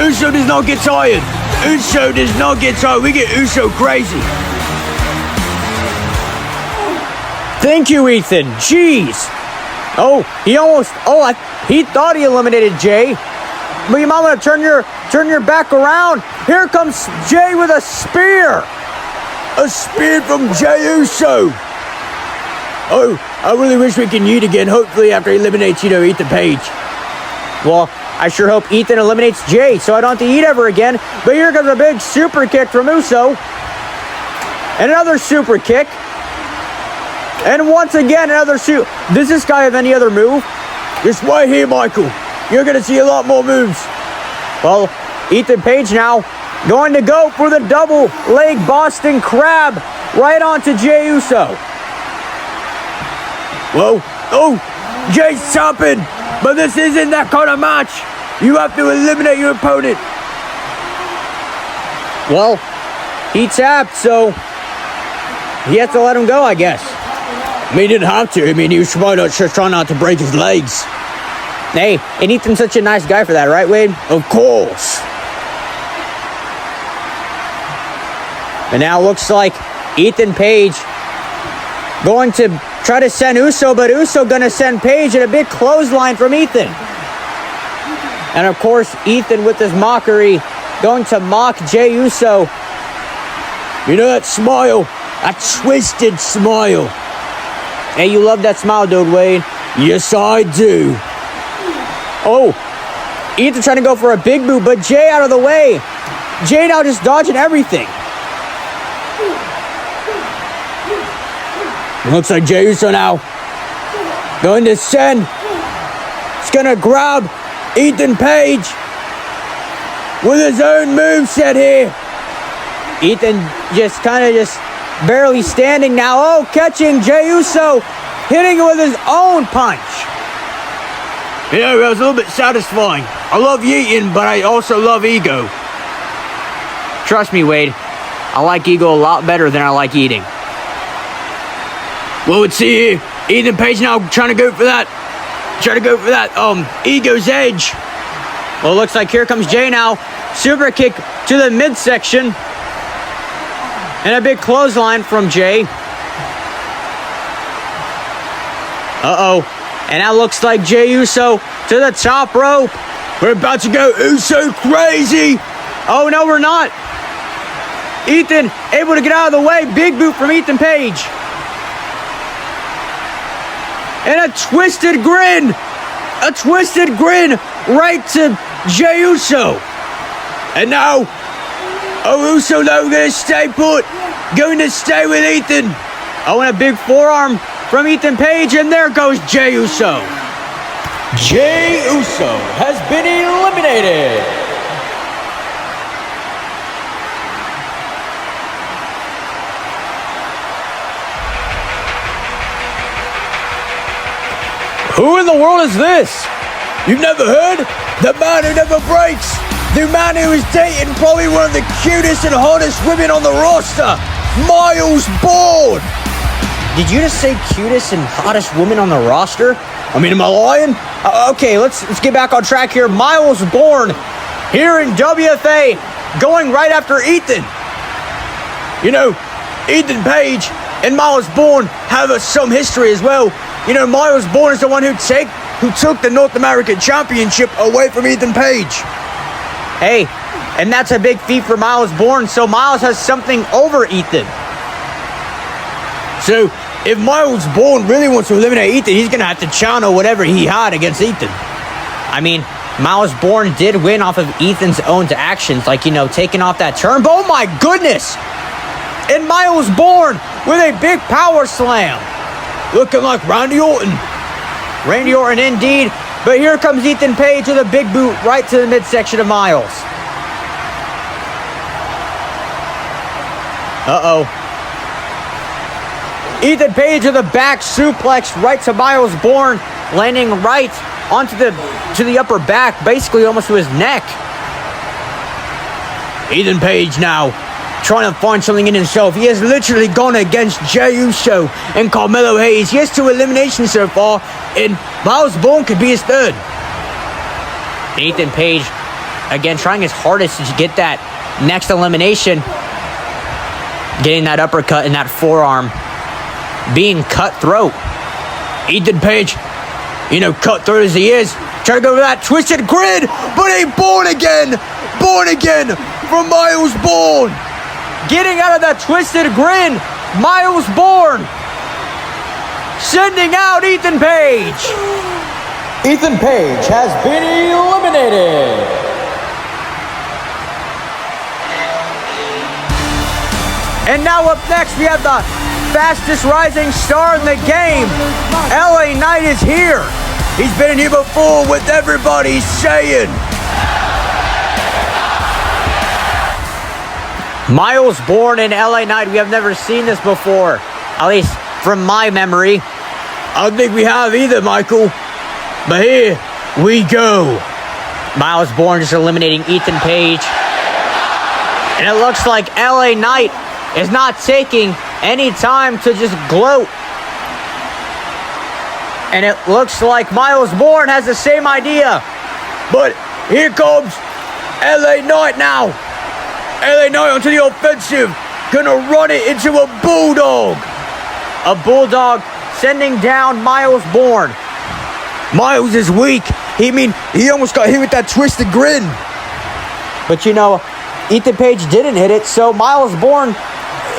Uso does not get tired. Uso does not get tired. We get Uso crazy. Thank you, Ethan. Jeez. Oh, he almost... Oh, he thought he eliminated Jay. But you might want to turn your back around. Here comes Jay with a spear. A spear from Jey Uso. Oh, I really wish we can yeet again. Hopefully after he eliminates, Ethan Page. Well, I sure hope Ethan eliminates Jay so I don't have to eat ever again. But here comes a big super kick from Uso. And another super kick. And once again, another super. Does this guy have any other move? Just right here, Michael. You're going to see a lot more moves. Well, Ethan Page now going to go for the double leg Boston Crab right onto Jey Uso. Whoa, oh, Jay's chopping, but this isn't that kind of match. You have to eliminate your opponent. Well, he tapped, so he has to let him go, I guess. I mean, he didn't have to. I mean, he was trying not to break his legs. Hey, and Ethan's such a nice guy for that, right, Wade? Of course. And now it looks like Ethan Page going to try to send Uso, but Uso gonna send Page and a big clothesline from Ethan. And of course, Ethan with his mockery going to mock Jey Uso. You know that smile? That twisted smile. Hey, you love that smile, dude, Wade. Yes, I do. Oh, Ethan trying to go for a big boot, but Jay out of the way. Jay now just dodging everything. Looks like Jey Uso now going to send. He's going to grab Ethan Page with his own moveset here. Ethan just barely standing now. Oh, catching Jey Uso, hitting it with his own punch. You know, it was a little bit satisfying. I love yeeting, but I also love ego. Trust me, Wade. I like ego a lot better than I like eating. Well, let's see here. Ethan Page now trying to go for that. Ego's edge. Well, it looks like here comes Jay now. Super kick to the midsection. And a big clothesline from Jay. Uh-oh. And that looks like Jey Uso to the top rope. We're about to go Uso crazy. Oh, no, we're not. Ethan able to get out of the way. Big boot from Ethan Page. And a twisted grin. A twisted grin right to Jey Uso. And now, Uso now going to stay put. Going to stay with Ethan. Oh, and a big forearm from Ethan Page. And there goes Jey Uso. Jey Uso has been eliminated. Who in the world is this? You've never heard? The man who never breaks. The man who is dating probably one of the cutest and hottest women on the roster, Miles Bourne. Did you just say cutest and hottest woman on the roster? I mean, am I lying? Okay, let's get back on track here. Miles Bourne here in WFA going right after Ethan. You know, Ethan Page and Miles Bourne have some history as well. You know, Miles Bourne is the one who took the North American Championship away from Ethan Page. Hey, and that's a big feat for Miles Bourne, so Miles has something over Ethan. So, if Miles Bourne really wants to eliminate Ethan, he's going to have to channel whatever he had against Ethan. I mean, Miles Bourne did win off of Ethan's own actions, like, taking off that turn. But oh my goodness! And Miles Bourne with a big power slam. Looking like Randy Orton. Randy Orton indeed. But here comes Ethan Page with a big boot right to the midsection of Miles. Uh-oh. Ethan Page with a back suplex right to Miles Bourne, landing right onto the upper back, basically almost to his neck. Ethan Page now trying to find something in himself. He has literally gone against Jey Uso and Carmelo Hayes. He has 2 eliminations so far, and Miles Bourne could be his 3rd. Ethan Page, again, trying his hardest to get that next elimination. Getting that uppercut and that forearm. Being cutthroat. Ethan Page, cutthroat as he is, trying to go for that twisted grin, but he born again from Miles Bourne. Getting out of that twisted grin, Miles Bourne sending out Ethan Page. Ethan Page has been eliminated. And now up next, we have the fastest rising star in the game. LA Knight is here. He's been in here before with everybody saying. Miles Bourne and LA Knight, we have never seen this before. At least from my memory. I don't think we have either, Michael. But here we go. Miles Bourne just eliminating Ethan Page. And it looks like LA Knight is not taking any time to just gloat. And it looks like Miles Bourne has the same idea. But here comes LA Knight now. LA Knight onto the offensive. Gonna run it into a bulldog. A bulldog sending down Miles Bourne. Miles is weak. He almost got hit with that twisted grin. But Ethan Page didn't hit it, so Miles Bourne,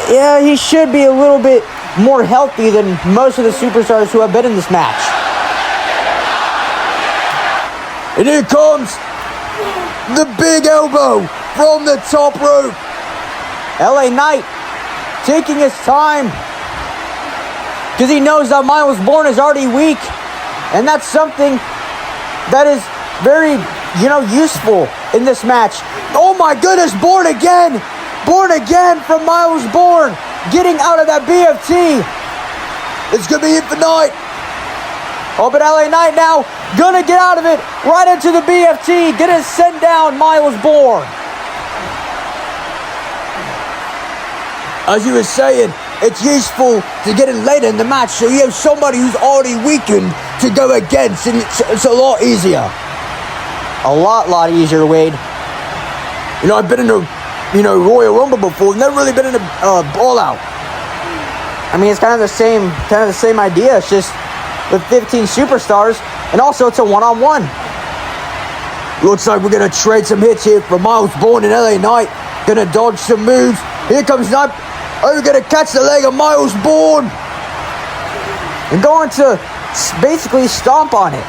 yeah, he should be a little bit more healthy than most of the superstars who have been in this match. And here comes the big elbow from the top rope. LA Knight taking his time because he knows that Miles Bourne is already weak, and that's something that is very, useful in this match. Oh my goodness, Bourne again from Miles Bourne, getting out of that BFT. It's gonna be it for Knight. Oh, but LA Knight now gonna get out of it right into the BFT, gonna send down Miles Bourne. As you were saying, it's useful to get in later in the match so you have somebody who's already weakened to go against, and it's a lot easier. A lot easier, Wade. You know, I've been in a Royal Rumble before, never really been in a BrawlOut. I mean, it's kind of the same idea. It's just with 15 superstars, and also it's a one-on-one. Looks like we're gonna trade some hits here for Miles Bourne and LA Knight. Gonna dodge some moves. Here comes Knight. Oh, we're gonna catch the leg of Miles Bourne. And going to basically stomp on it.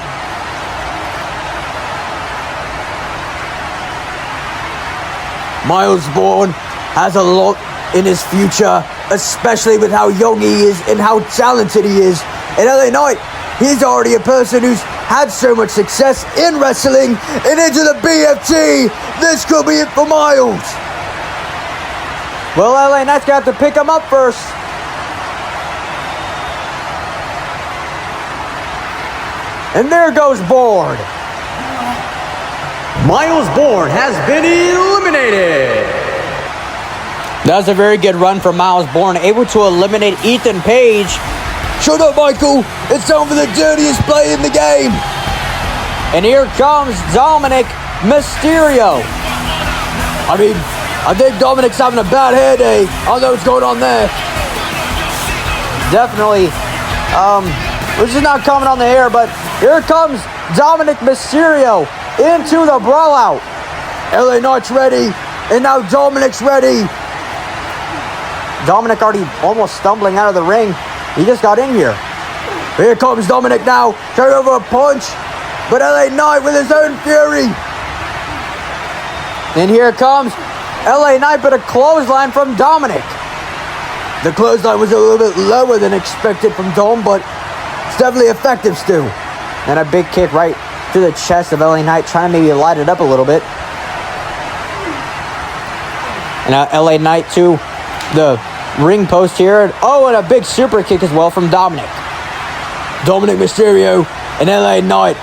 Miles Bourne has a lot in his future, especially with how young he is and how talented he is. And LA Knight, he's already a person who's had so much success in wrestling and into the BFT. This could be it for Miles. Well, LA Knight's got to pick him up first. And there goes Bourne. Miles Bourne has been eliminated. That was a very good run from Miles Bourne, able to eliminate Ethan Page. Shut up, Michael. It's time for the dirtiest play in the game. And here comes Dominic Mysterio. I think Dominic's having a bad hair day. I don't know what's going on there. Definitely. We're just not coming on the air, but here comes Dominic Mysterio into the BrawlOut. LA Knight's ready, and now Dominic's ready. Dominic already almost stumbling out of the ring. He just got in here. Here comes Dominic now. Turned over a punch, but LA Knight with his own fury. And here comes LA Knight, but a clothesline from Dominic. The clothesline was a little bit lower than expected from Dom, but it's definitely effective still. And a big kick right to the chest of LA Knight, trying to maybe light it up a little bit. And now LA Knight to the ring post here. Oh, and a big super kick as well from Dominic. Dominic Mysterio and LA Knight,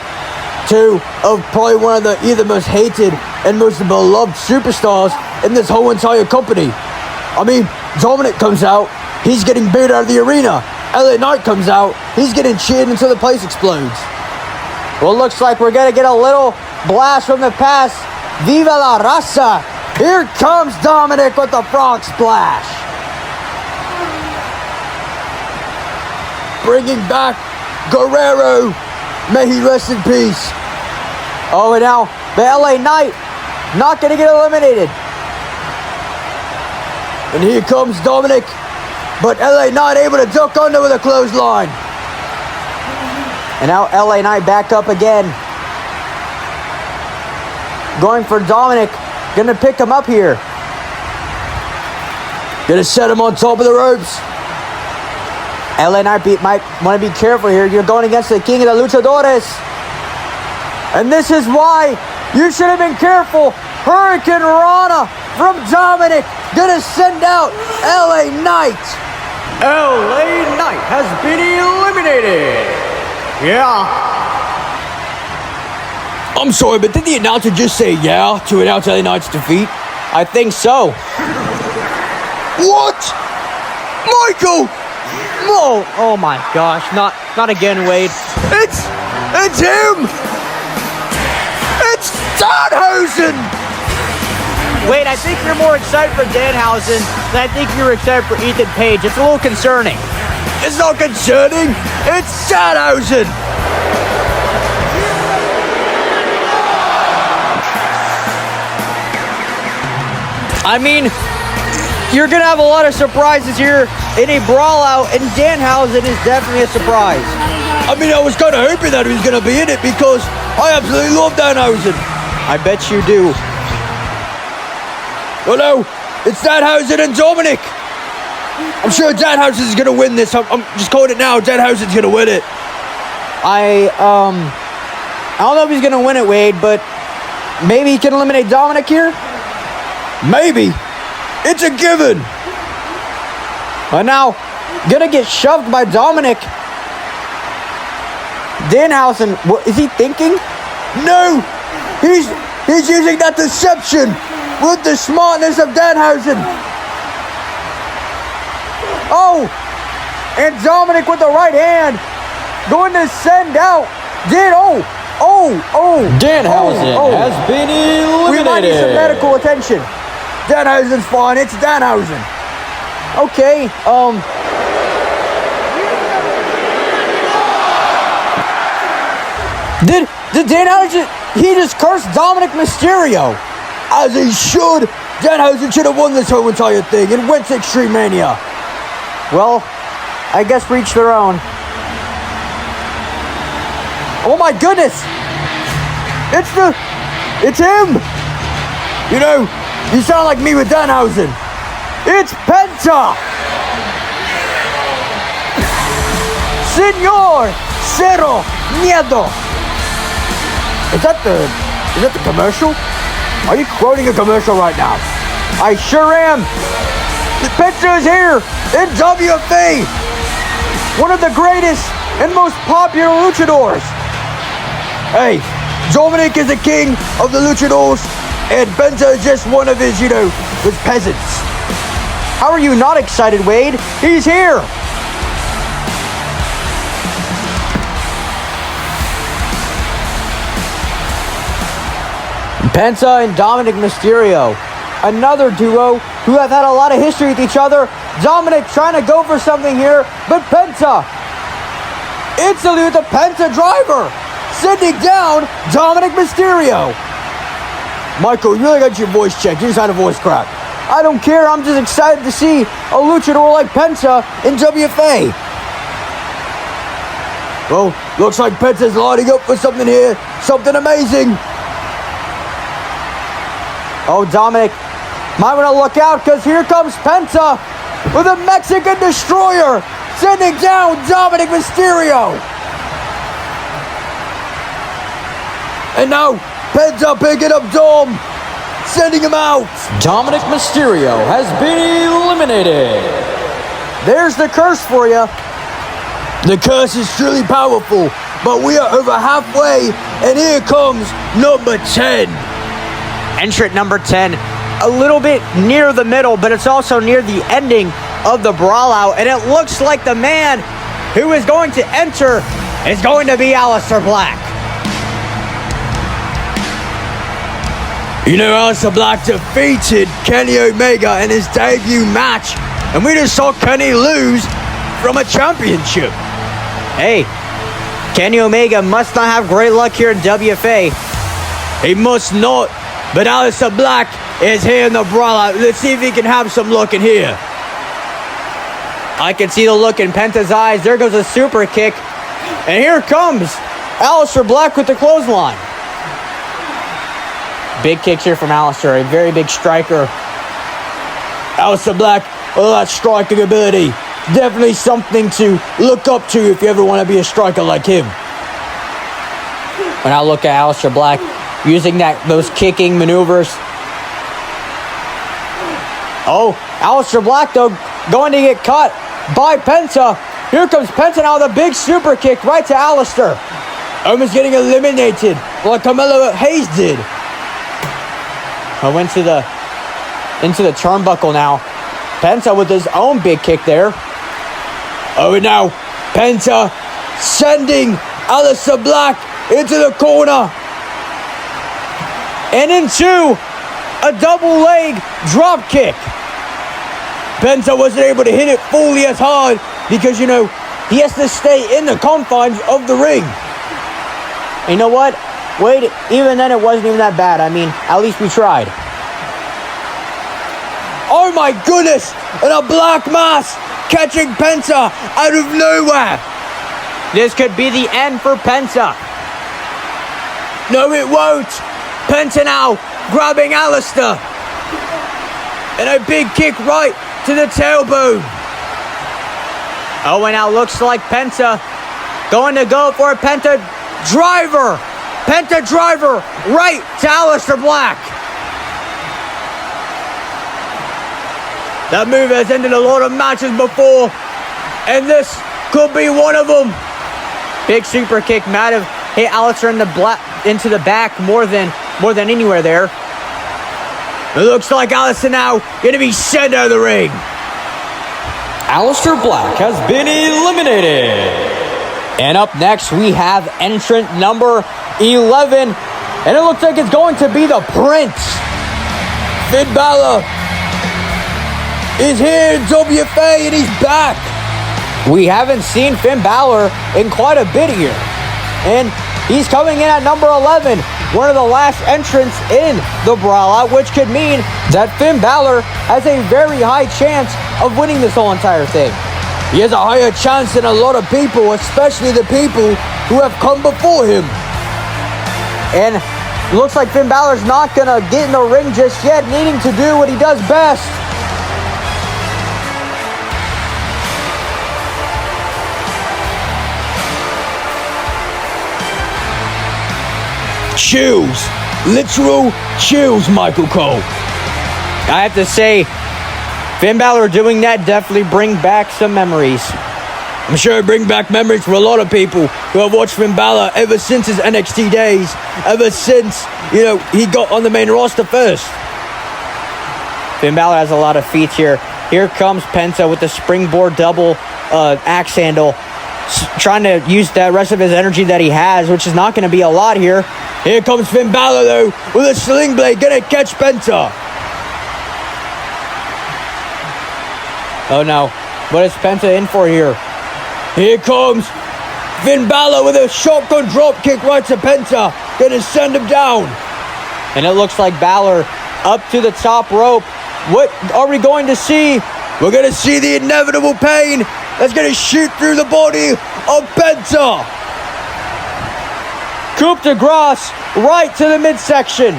two of probably one of the either most hated and most beloved superstars in this whole entire company. I mean, Dominic comes out, he's getting booed out of the arena. LA Knight comes out, he's getting cheered until the place explodes. Well, looks like we're going to get a little blast from the past. Viva la raza! Here comes Dominic with the frog splash. Bringing back Guerrero. May he rest in peace. Oh, and now the LA Knight not going to get eliminated. And here comes Dominic, but LA Knight able to duck under with a clothesline. And now LA Knight back up again. Going for Dominic. Gonna pick him up here. Gonna set him on top of the ropes. LA Knight might want to be careful here. You're going against the king of the luchadores. And this is why you should have been careful. Hurricane Rana from Dominic. Gonna send out LA Knight. LA Knight has been eliminated. Yeah. I'm sorry, but did the announcer just say yeah to announce LA Knight's defeat? I think so. What? Michael! Oh my gosh, not again, Wade. It's him! It's Danhausen! Wade, I think you're more excited for Danhausen than I think you're excited for Ethan Page. It's a little concerning. It's not concerning. It's Danhausen! I mean, you're going to have a lot of surprises here in a BrawlOut, and Danhausen is definitely a surprise. I mean, I was kind of hoping that he was going to be in it because I absolutely love Danhausen. I bet you do. Oh no, it's Danhausen and Dominic. I'm sure Danhausen's going to win this. I'm just calling it now. Danhausen's going to win it. I don't know if he's going to win it, Wade, but maybe he can eliminate Dominic here? Maybe. It's a given. But now, gonna get shoved by Dominic. Danhausen, what is he thinking? No, he's using that deception with the smartness of Danhausen. Oh, and Dominic with the right hand going to send out. Danhausen has been eliminated. We might need some medical attention. Danhausen's fine. It's Danhausen. Okay, Did Danhausen, he just cursed Dominic Mysterio. As he should. Danhausen should have won this whole entire thing and went to Extreme Mania. Well, I guess for each their own. Oh my goodness! It's him! You know, you sound like me with Danhausen. It's Penta! Señor Cero Miedo! Is that the commercial? Are you quoting a commercial right now? I sure am! Penta is here in WFA! One of the greatest and most popular luchadors! Hey, Dominic is the king of the luchadors, and Penta is just one of his, his peasants. How are you not excited, Wade? He's here! Penta and Dominic Mysterio, another duo who have had a lot of history with each other. Dominic trying to go for something here, but Penta instantly with the Penta driver, sending down Dominic Mysterio. Michael, you really got your voice checked. You just had a voice crack. I don't care. I'm just excited to see a luchador like Penta in WFA. Well, looks like Penta's lining up for something here. Something amazing. Oh, Dominic, might want to look out because here comes Penta with a Mexican Destroyer, sending down Dominic Mysterio. And now, Penta picking up Dom, sending him out. Dominic Mysterio has been eliminated. There's the curse for you. The curse is truly powerful, but we are over halfway, and here comes number 10. Entrant number 10, a little bit near the middle, but it's also near the ending of the BrawlOut, and it looks like the man who is going to enter is going to be Aleister Black. You know, Aleister Black defeated Kenny Omega in his debut match, and we just saw Kenny lose from a championship. Hey, Kenny Omega must not have great luck here in WFA. He must not. But Aleister Black is here in the BrawlOut. Let's see if he can have some luck in here. I can see the look in Penta's eyes. There goes a super kick. And here comes Aleister Black with the clothesline. Big kicks here from Aleister, a very big striker. Aleister Black, all that striking ability. Definitely something to look up to if you ever want to be a striker like him. When I look at Aleister Black, using those kicking maneuvers. Oh, Aleister Black, though, going to get caught by Penta. Here comes Penta now with a big super kick right to Aleister. Almost getting eliminated like Carmelo Hayes did. Oh, into the turnbuckle now. Penta with his own big kick there. Oh, and now Penta sending Aleister Black into the corner. And into a double leg drop kick. Penta wasn't able to hit it fully as hard because, he has to stay in the confines of the ring. You know what? Wade, even then it wasn't even that bad. I mean, at least we tried. Oh my goodness! And a Black Mass catching Penta out of nowhere. This could be the end for Penta. No, it won't. Penta now grabbing Aleister. And a big kick right to the tailbone. Oh, and now looks like Penta going to go for a Penta driver. Penta driver right to Aleister Black. That move has ended a lot of matches before, and this could be one of them. Big super kick might have hit Aleister into the back more than anywhere there. It looks like Aleister now going to be sent out of the ring. Aleister Black has been eliminated. And up next, we have entrant number 11. And it looks like it's going to be the Prince. Finn Balor is here in WFA and he's back. We haven't seen Finn Balor in quite a bit here. And he's coming in at number 11, one of the last entrants in the BrawlOut, which could mean that Finn Balor has a very high chance of winning this whole entire thing. He has a higher chance than a lot of people, especially the people who have come before him. And it looks like Finn Balor's not going to get in the ring just yet, needing to do what he does best. Chills. Literal chills, Michael Cole. I have to say, Finn Balor doing that definitely bring back some memories. I'm sure it brings back memories for a lot of people who have watched Finn Balor ever since his NXT days, ever since, he got on the main roster first. Finn Balor has a lot of feats here. Here comes Penta with the springboard double axe handle, trying to use that rest of his energy that he has, which is not going to be a lot here. Here comes Finn Balor, though, with a sling blade, gonna catch Penta. Oh, no. What is Penta in for here? Here comes Finn Balor with a shotgun drop kick right to Penta. Gonna send him down. And it looks like Balor up to the top rope. What are we going to see? We're gonna see the inevitable pain that's gonna shoot through the body of Penta. Coup de grace right to the midsection.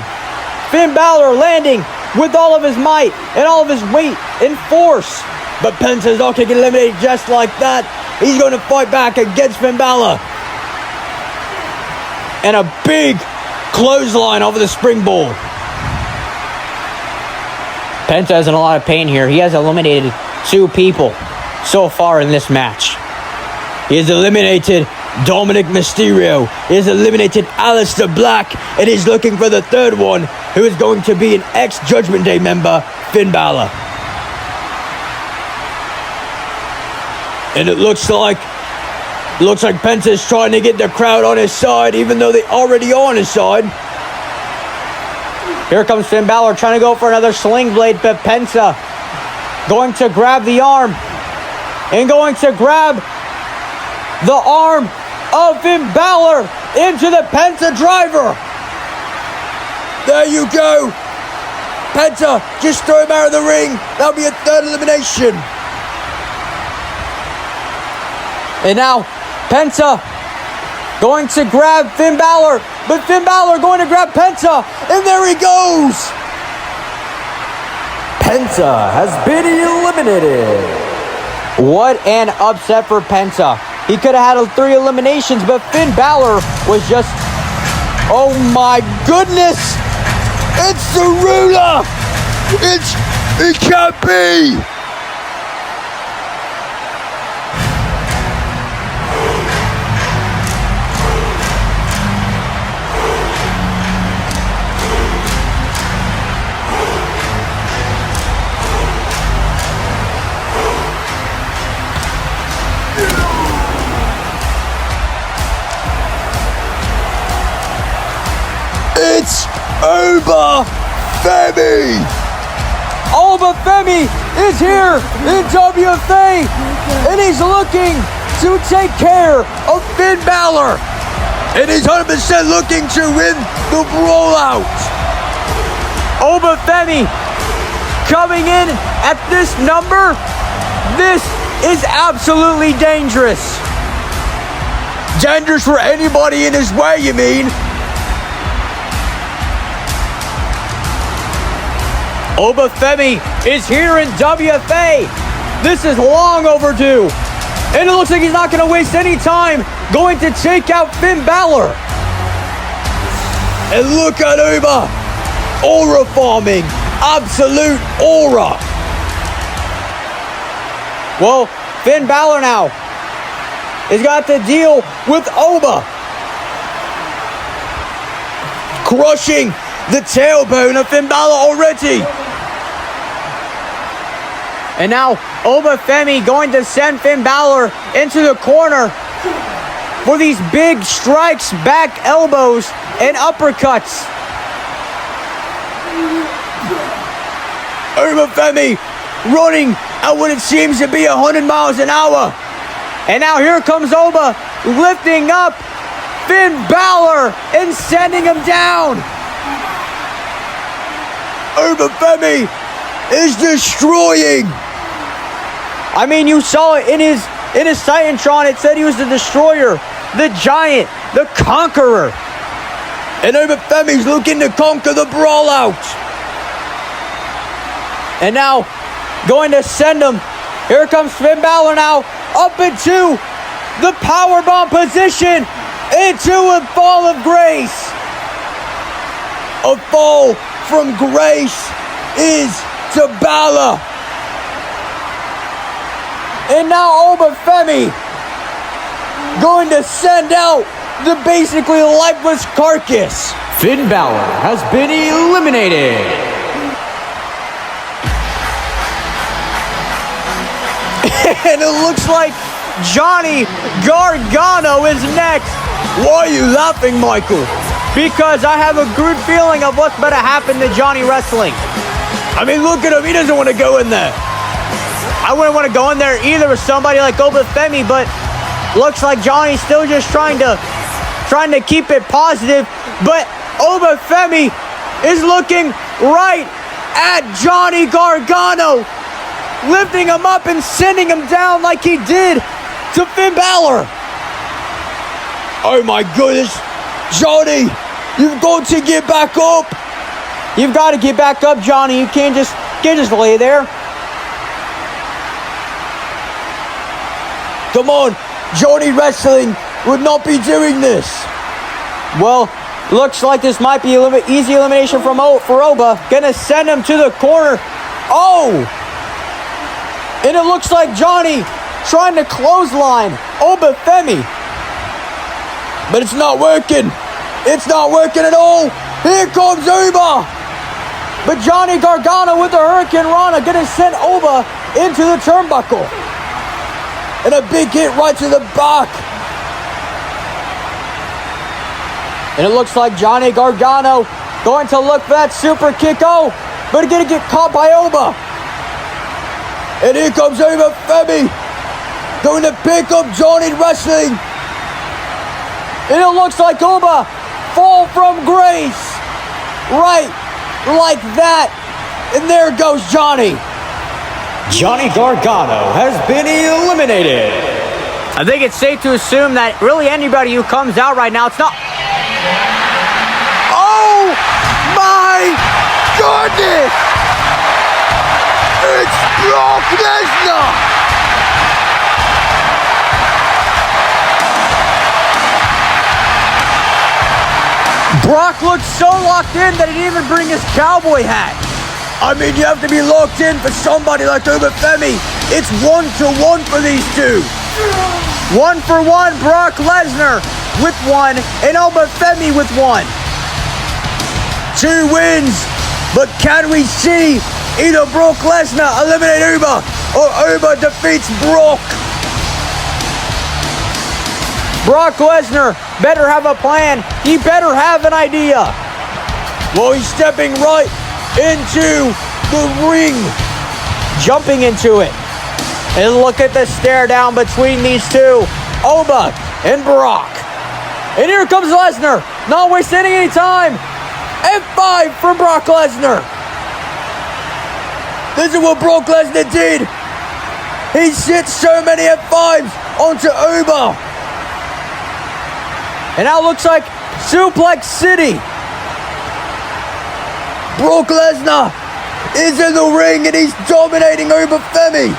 Finn Balor landing with all of his might and all of his weight and force. But Penta's not going to get eliminated just like that. He's going to fight back against Finn Balor. And a big clothesline over the springboard. Penta is in a lot of pain here. He has eliminated 2 people so far in this match. He has eliminated Dominic Mysterio. He has eliminated Aleister Black. And he's looking for the third one, who is going to be an ex-Judgment Day member, Finn Balor. And it looks like Penta's trying to get the crowd on his side, even though they're already on his side. Here comes Finn Balor trying to go for another sling blade, but Penta going to grab the arm and going to grab the arm of Finn Balor into the Penta driver. There you go. Penta, just throw him out of the ring. That'll be a third elimination. And now Penta going to grab Finn Balor, but Finn Balor going to grab Penta, and there he goes. Penta has been eliminated. What an upset for Penta. He could have had 3 eliminations, but Finn Balor was just... Oh my goodness! It's the ruler! It can't be! It's Oba Femi! Oba Femi is here in WFA, and he's looking to take care of Finn Balor. And he's 100% looking to win the BrawlOut. Oba Femi coming in at this number. This is absolutely dangerous. Dangerous for anybody in his way, you mean? Oba Femi is here in WFA. This is long overdue. And it looks like he's not going to waste any time going to take out Finn Balor. And look at Oba. Aura farming. Absolute aura. Well, Finn Balor now has got to deal with Oba. Crushing the tailbone of Finn Balor already. And now Obafemi going to send Finn Balor into the corner for these big strikes, back elbows, and uppercuts. Obafemi running at what it seems to be 100 miles an hour. And now here comes Oba, lifting up Finn Balor and sending him down. Obafemi is destroying. I mean, you saw it in his Titantron. It said he was the destroyer, the giant, the conqueror. And Obafemi's looking to conquer the BrawlOut. And now, going to send him. Here comes Finn Balor now, up into the powerbomb position, into a fall of grace. A fall from grace is to Balor. And now Obafemi going to send out the basically lifeless carcass. Finn Balor has been eliminated. And it looks like Johnny Gargano is next. Why are you laughing, Michael? Because I have a good feeling of what's going to happen to Johnny Wrestling. I mean, look at him. He doesn't want to go in there. I wouldn't want to go in there either with somebody like Obafemi, but looks like Johnny's still just trying to keep it positive. But Obafemi is looking right at Johnny Gargano, lifting him up and sending him down like he did to Finn Balor. Oh my goodness. Johnny, you've got to get back up. You've got to get back up, Johnny. You can't just lay there. Come on, Johnny Wrestling would not be doing this. Well, looks like this might be an easy elimination for Oba. Gonna send him to the corner. Oh! And it looks like Johnny trying to clothesline Obafemi. But it's not working. It's not working at all. Here comes Oba. But Johnny Gargano with the Hurricane Rana gonna send Oba into the turnbuckle. And a big hit right to the back. And it looks like Johnny Gargano going to look for that super kick. Oh, but gonna get caught by Oba. And here comes Obafemi, going to pick up Johnny Wrestling. And it looks like Oba fall from grace. Right, like that. And there goes Johnny. Johnny Gargano has been eliminated. I think it's safe to assume that really anybody who comes out right now, it's not... Oh my goodness! It's Brock Lesnar! Brock looked so locked in that he didn't even bring his cowboy hat. I mean, you have to be locked in for somebody like Obafemi. It's 1-1 for these two. 1-for-1, Brock Lesnar with one, and Obafemi with one. 2 wins, but can we see either Brock Lesnar eliminate Oba or Oba defeats Brock? Brock Lesnar better have a plan. He better have an idea. Well, he's stepping right into the ring. Jumping into it. And look at the stare down between these two. Oba and Brock. And here comes Lesnar. Not wasting any time. F5 for Brock Lesnar. This is what Brock Lesnar did. He hit so many F5s onto Oba. And now it looks like Suplex City. Brock Lesnar is in the ring and he's dominating Obafemi.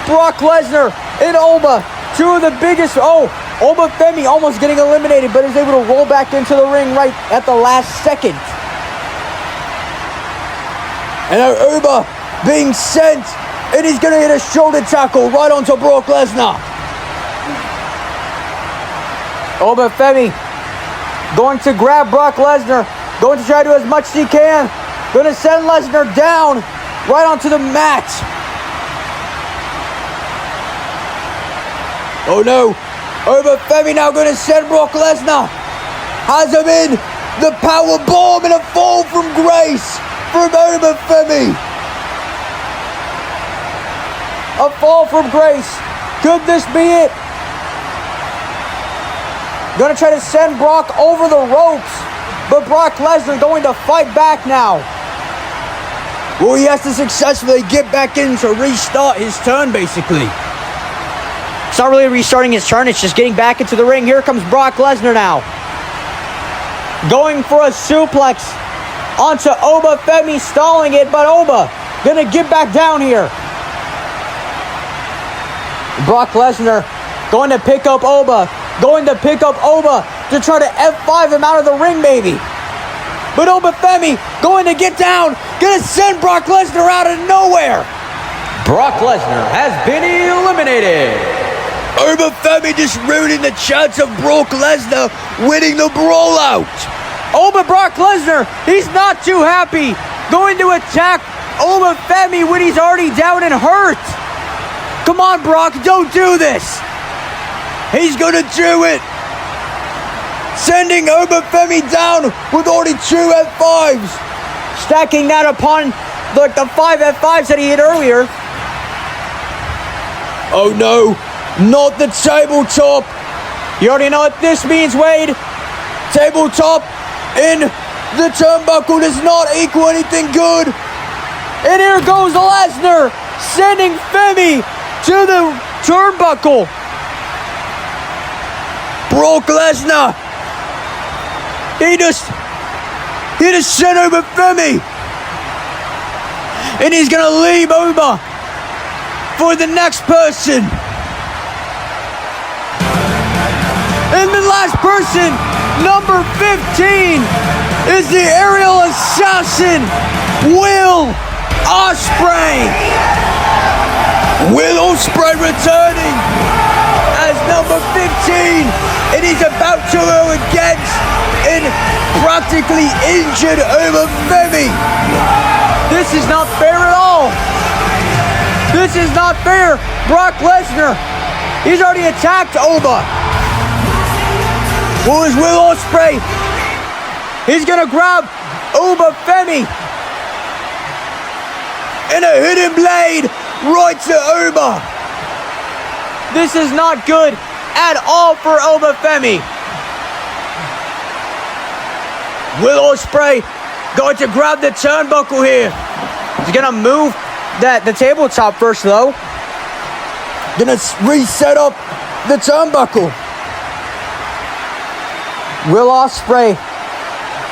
Brock Lesnar and Oba, two of the biggest. Oh, Obafemi almost getting eliminated, but is able to roll back into the ring right at the last second. And now Oba being sent, and he's going to hit a shoulder tackle right onto Brock Lesnar. Obafemi going to grab Brock Lesnar, going to try to do as much as he can. Gonna send Lesnar down right onto the mat. Oh no, Obafemi now gonna send Brock Lesnar. Has him in the power bomb and a fall from grace from Obafemi. A fall from grace. Could this be it? Gonna try to send Brock over the ropes, but Brock Lesnar going to fight back now. Well, he has to successfully get back in to restart his turn, basically. It's not really restarting his turn, it's just getting back into the ring. Here comes Brock Lesnar now. Going for a suplex onto Obafemi, stalling it, but Oba gonna get back down here. Brock Lesnar going to pick up Oba. Going to pick up Oba to try to F5 him out of the ring, maybe. But Obafemi going to get down. Gonna send Brock Lesnar out of nowhere. Brock Lesnar has been eliminated. Obafemi just ruining the chance of Brock Lesnar winning the BrawlOut. Brock Lesnar, he's not too happy. Going to attack Obafemi when he's already down and hurt. Come on, Brock, don't do this. He's gonna do it. Sending Obafemi down with only 2 F5s. Stacking that upon the 5 F5s that he hit earlier. Oh no, not the tabletop. You already know what this means, Wade. Tabletop in the turnbuckle does not equal anything good. And here goes Lesnar, sending Femi to the turnbuckle. Brock Lesnar. He just sent over Femi. And he's gonna leave Oba for the next person. And the last person, number 15, is the aerial assassin, Will Ospreay. Will Ospreay returning as number 15, and he's about to go against an practically injured Obafemi. This is not fair at all. This is not fair. Brock Lesnar, he's already attacked Oba. Well, is Will Ospreay? He's gonna grab Obafemi. And a hidden blade right to Oba. This is not good at all for Obafemi. Will Ospreay going to grab the turnbuckle here. He's gonna move the tabletop first, though. Gonna reset up the turnbuckle. Will Ospreay,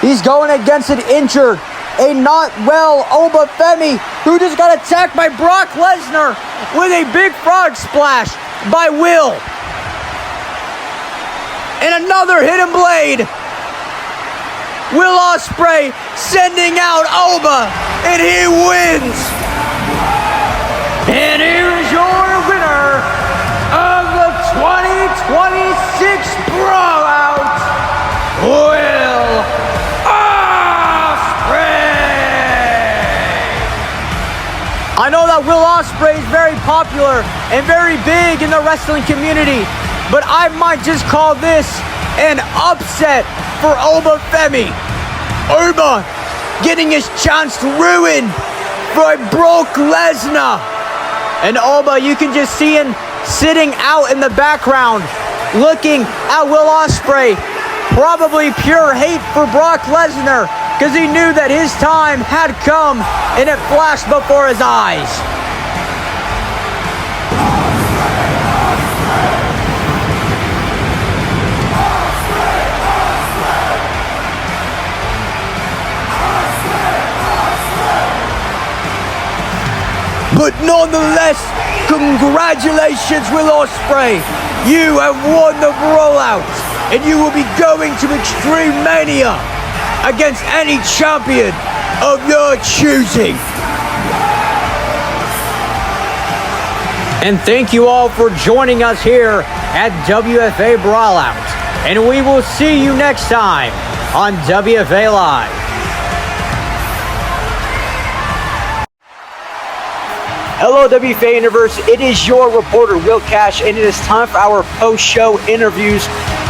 he's going against an injured, a not well Obafemi, who just got attacked by Brock Lesnar with a big frog splash by Will. And another hidden blade. Will Ospreay sending out Oba, and he wins. And here is your winner of the 2026 BrawlOut, Will Ospreay. I know that Will Ospreay is very popular and very big in the wrestling community, but I might just call this an upset for Obafemi. Oba getting his chance ruined by Brock Lesnar. And Oba, you can just see him sitting out in the background, looking at Will Ospreay. Probably pure hate for Brock Lesnar, because he knew that his time had come, and it flashed before his eyes. But nonetheless, congratulations, Will Ospreay. You have won the BrawlOut, and you will be going to Extreme Mania against any champion of your choosing. And thank you all for joining us here at WFA BrawlOut. And we will see you next time on WFA Live. Hello, WFA Universe. It is your reporter, Will Cash, and it is time for our post-show interviews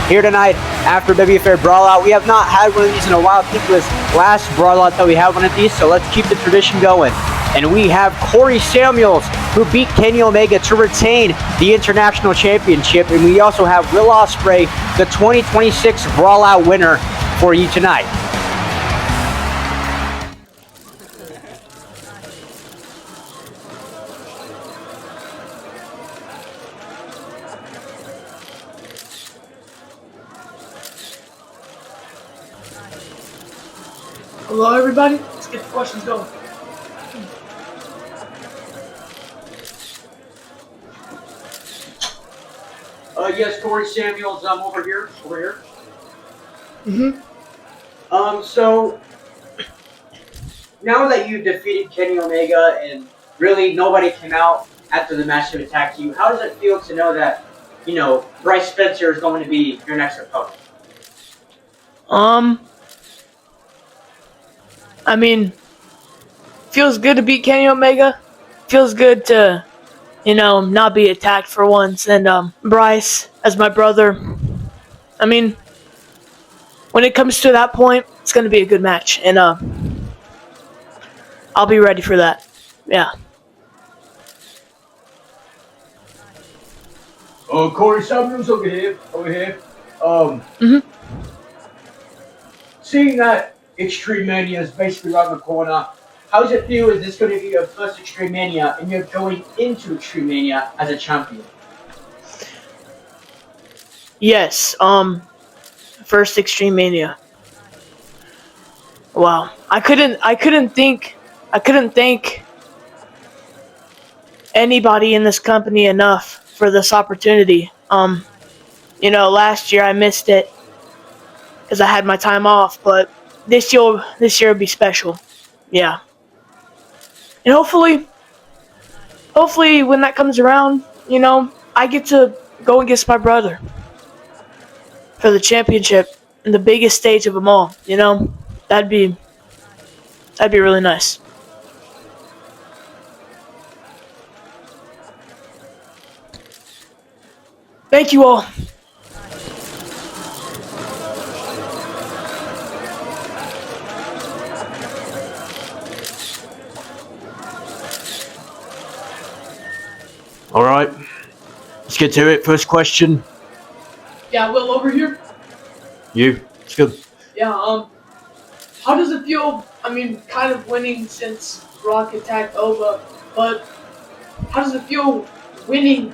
here tonight after WFA BrawlOut. We have not had one of these in a while. I think it was last BrawlOut that we had one of these, so let's keep the tradition going. And we have Corey Samuels, who beat Kenny Omega to retain the International Championship. And we also have Will Ospreay, the 2026 BrawlOut winner, for you tonight. Hello, everybody. Let's get the questions going. Yes, Corey Samuels, over here. Mm-hmm. So, now that you defeated Kenny Omega and really nobody came out after the match to attack you, how does it feel to know that, you know, Bryce Spencer is going to be your next opponent? I mean, feels good to beat Kenny Omega. Feels good to, you know, not be attacked for once. And Bryce, as my brother, I mean, when it comes to that point, it's going to be a good match. And I'll be ready for that. Yeah. Corey Samuels over here. Seeing that Extreme Mania is basically around the corner, how does it feel? Is this going to be your first Extreme Mania and you're going into Extreme Mania as a champion? Yes. First Extreme Mania. Wow. I couldn't thank anybody in this company enough for this opportunity. You know, last year I missed it because I had my time off, but this year will be special. Yeah. And hopefully when that comes around, you know, I get to go against my brother for the championship in the biggest stage of them all. You know, that'd be really nice. Thank you all. All right, let's get to it. First question. Yeah, Will, over here. You. It's good. Yeah, how does it feel, I mean, kind of winning since Brock attacked Ova, but how does it feel winning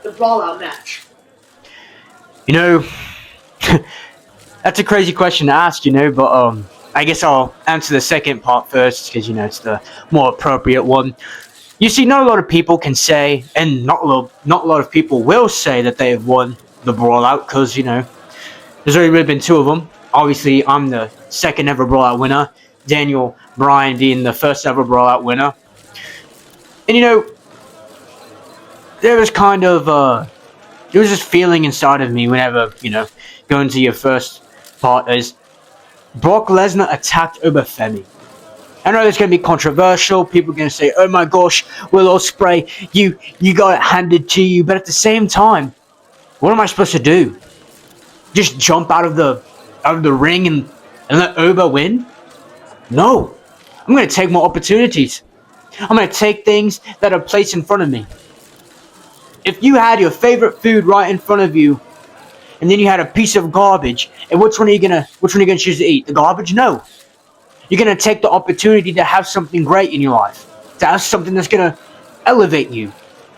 the BrawlOut match? You know, that's a crazy question to ask, you know, but I guess I'll answer the second part first because, you know, it's the more appropriate one. You see, not a lot of people can say, and not a lot of people will say that they have won the BrawlOut because, you know, there's only really been two of them. Obviously, I'm the second ever BrawlOut winner. Daniel Bryan being the first ever BrawlOut winner. And, you know, there was kind of, there was this feeling inside of me whenever, you know, going to your first part is Brock Lesnar attacked Obafemi. I know it's going to be controversial. People are going to say, oh my gosh, Will Ospreay, you got it handed to you. But at the same time, what am I supposed to do? Just jump out of the ring and let Oba win? No. I'm going to take more opportunities. I'm going to take things that are placed in front of me. If you had your favorite food right in front of you, and then you had a piece of garbage, and which one are you gonna choose to eat? The garbage? No. You're gonna take the opportunity to have something great in your life, to have something that's gonna elevate you.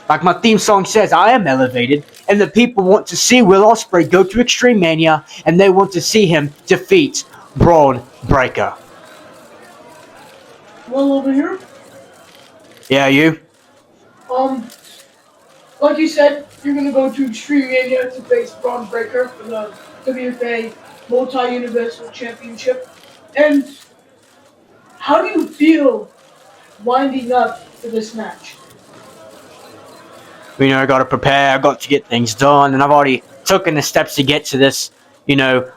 Like my theme song says, I am elevated, and the people want to see Will Ospreay go to Extreme Mania, and they want to see him defeat Braun Breaker. Well, over here. Yeah, you. Like you said, you're gonna go to Extreme Mania to face Braun Breaker for the WFA Multi-Universal Championship. And how do you feel winding up for this match? You know, I got to prepare, I got to get things done, and I've already taken the steps to get to this. You know,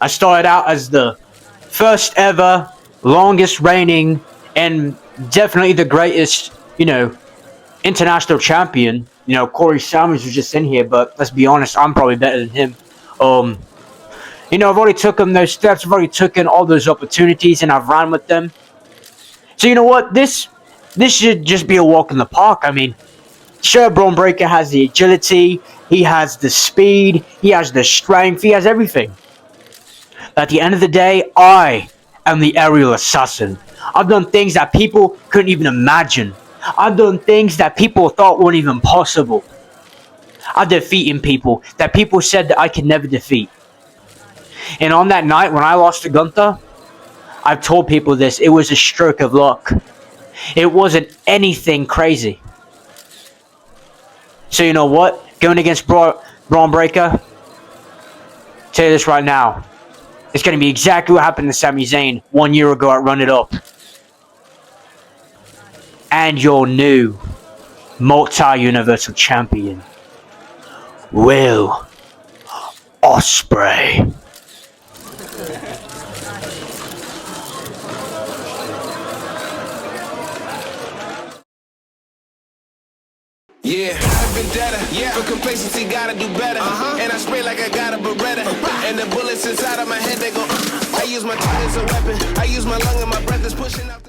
I started out as the first ever, longest reigning, and definitely the greatest, you know, international champion. You know, Corey Sanders was just in here, but let's be honest, I'm probably better than him. You know, I've already taken those steps. I've already taken all those opportunities, and I've ran with them. So you know what? This should just be a walk in the park. I mean, sure, Braun Breaker has the agility, he has the speed, he has the strength, he has everything. But at the end of the day, I am the aerial assassin. I've done things that people couldn't even imagine. I've done things that people thought weren't even possible. I've defeated people that people said that I could never defeat. And on that night when I lost to Gunther, I've told people this, it was a stroke of luck. It wasn't anything crazy. So you know what? Going against Braun Breaker, tell you this right now, it's going to be exactly what happened to Sami Zayn 1 year ago at Run It Up. And your new multi-universal champion, Will Ospreay. Yeah, I've been better. Yeah, for complacency, gotta do better. And I spray like I got a Beretta. And the bullets inside of my head, they go. I use my tongue as a weapon. I use my lung and my breath is pushing out.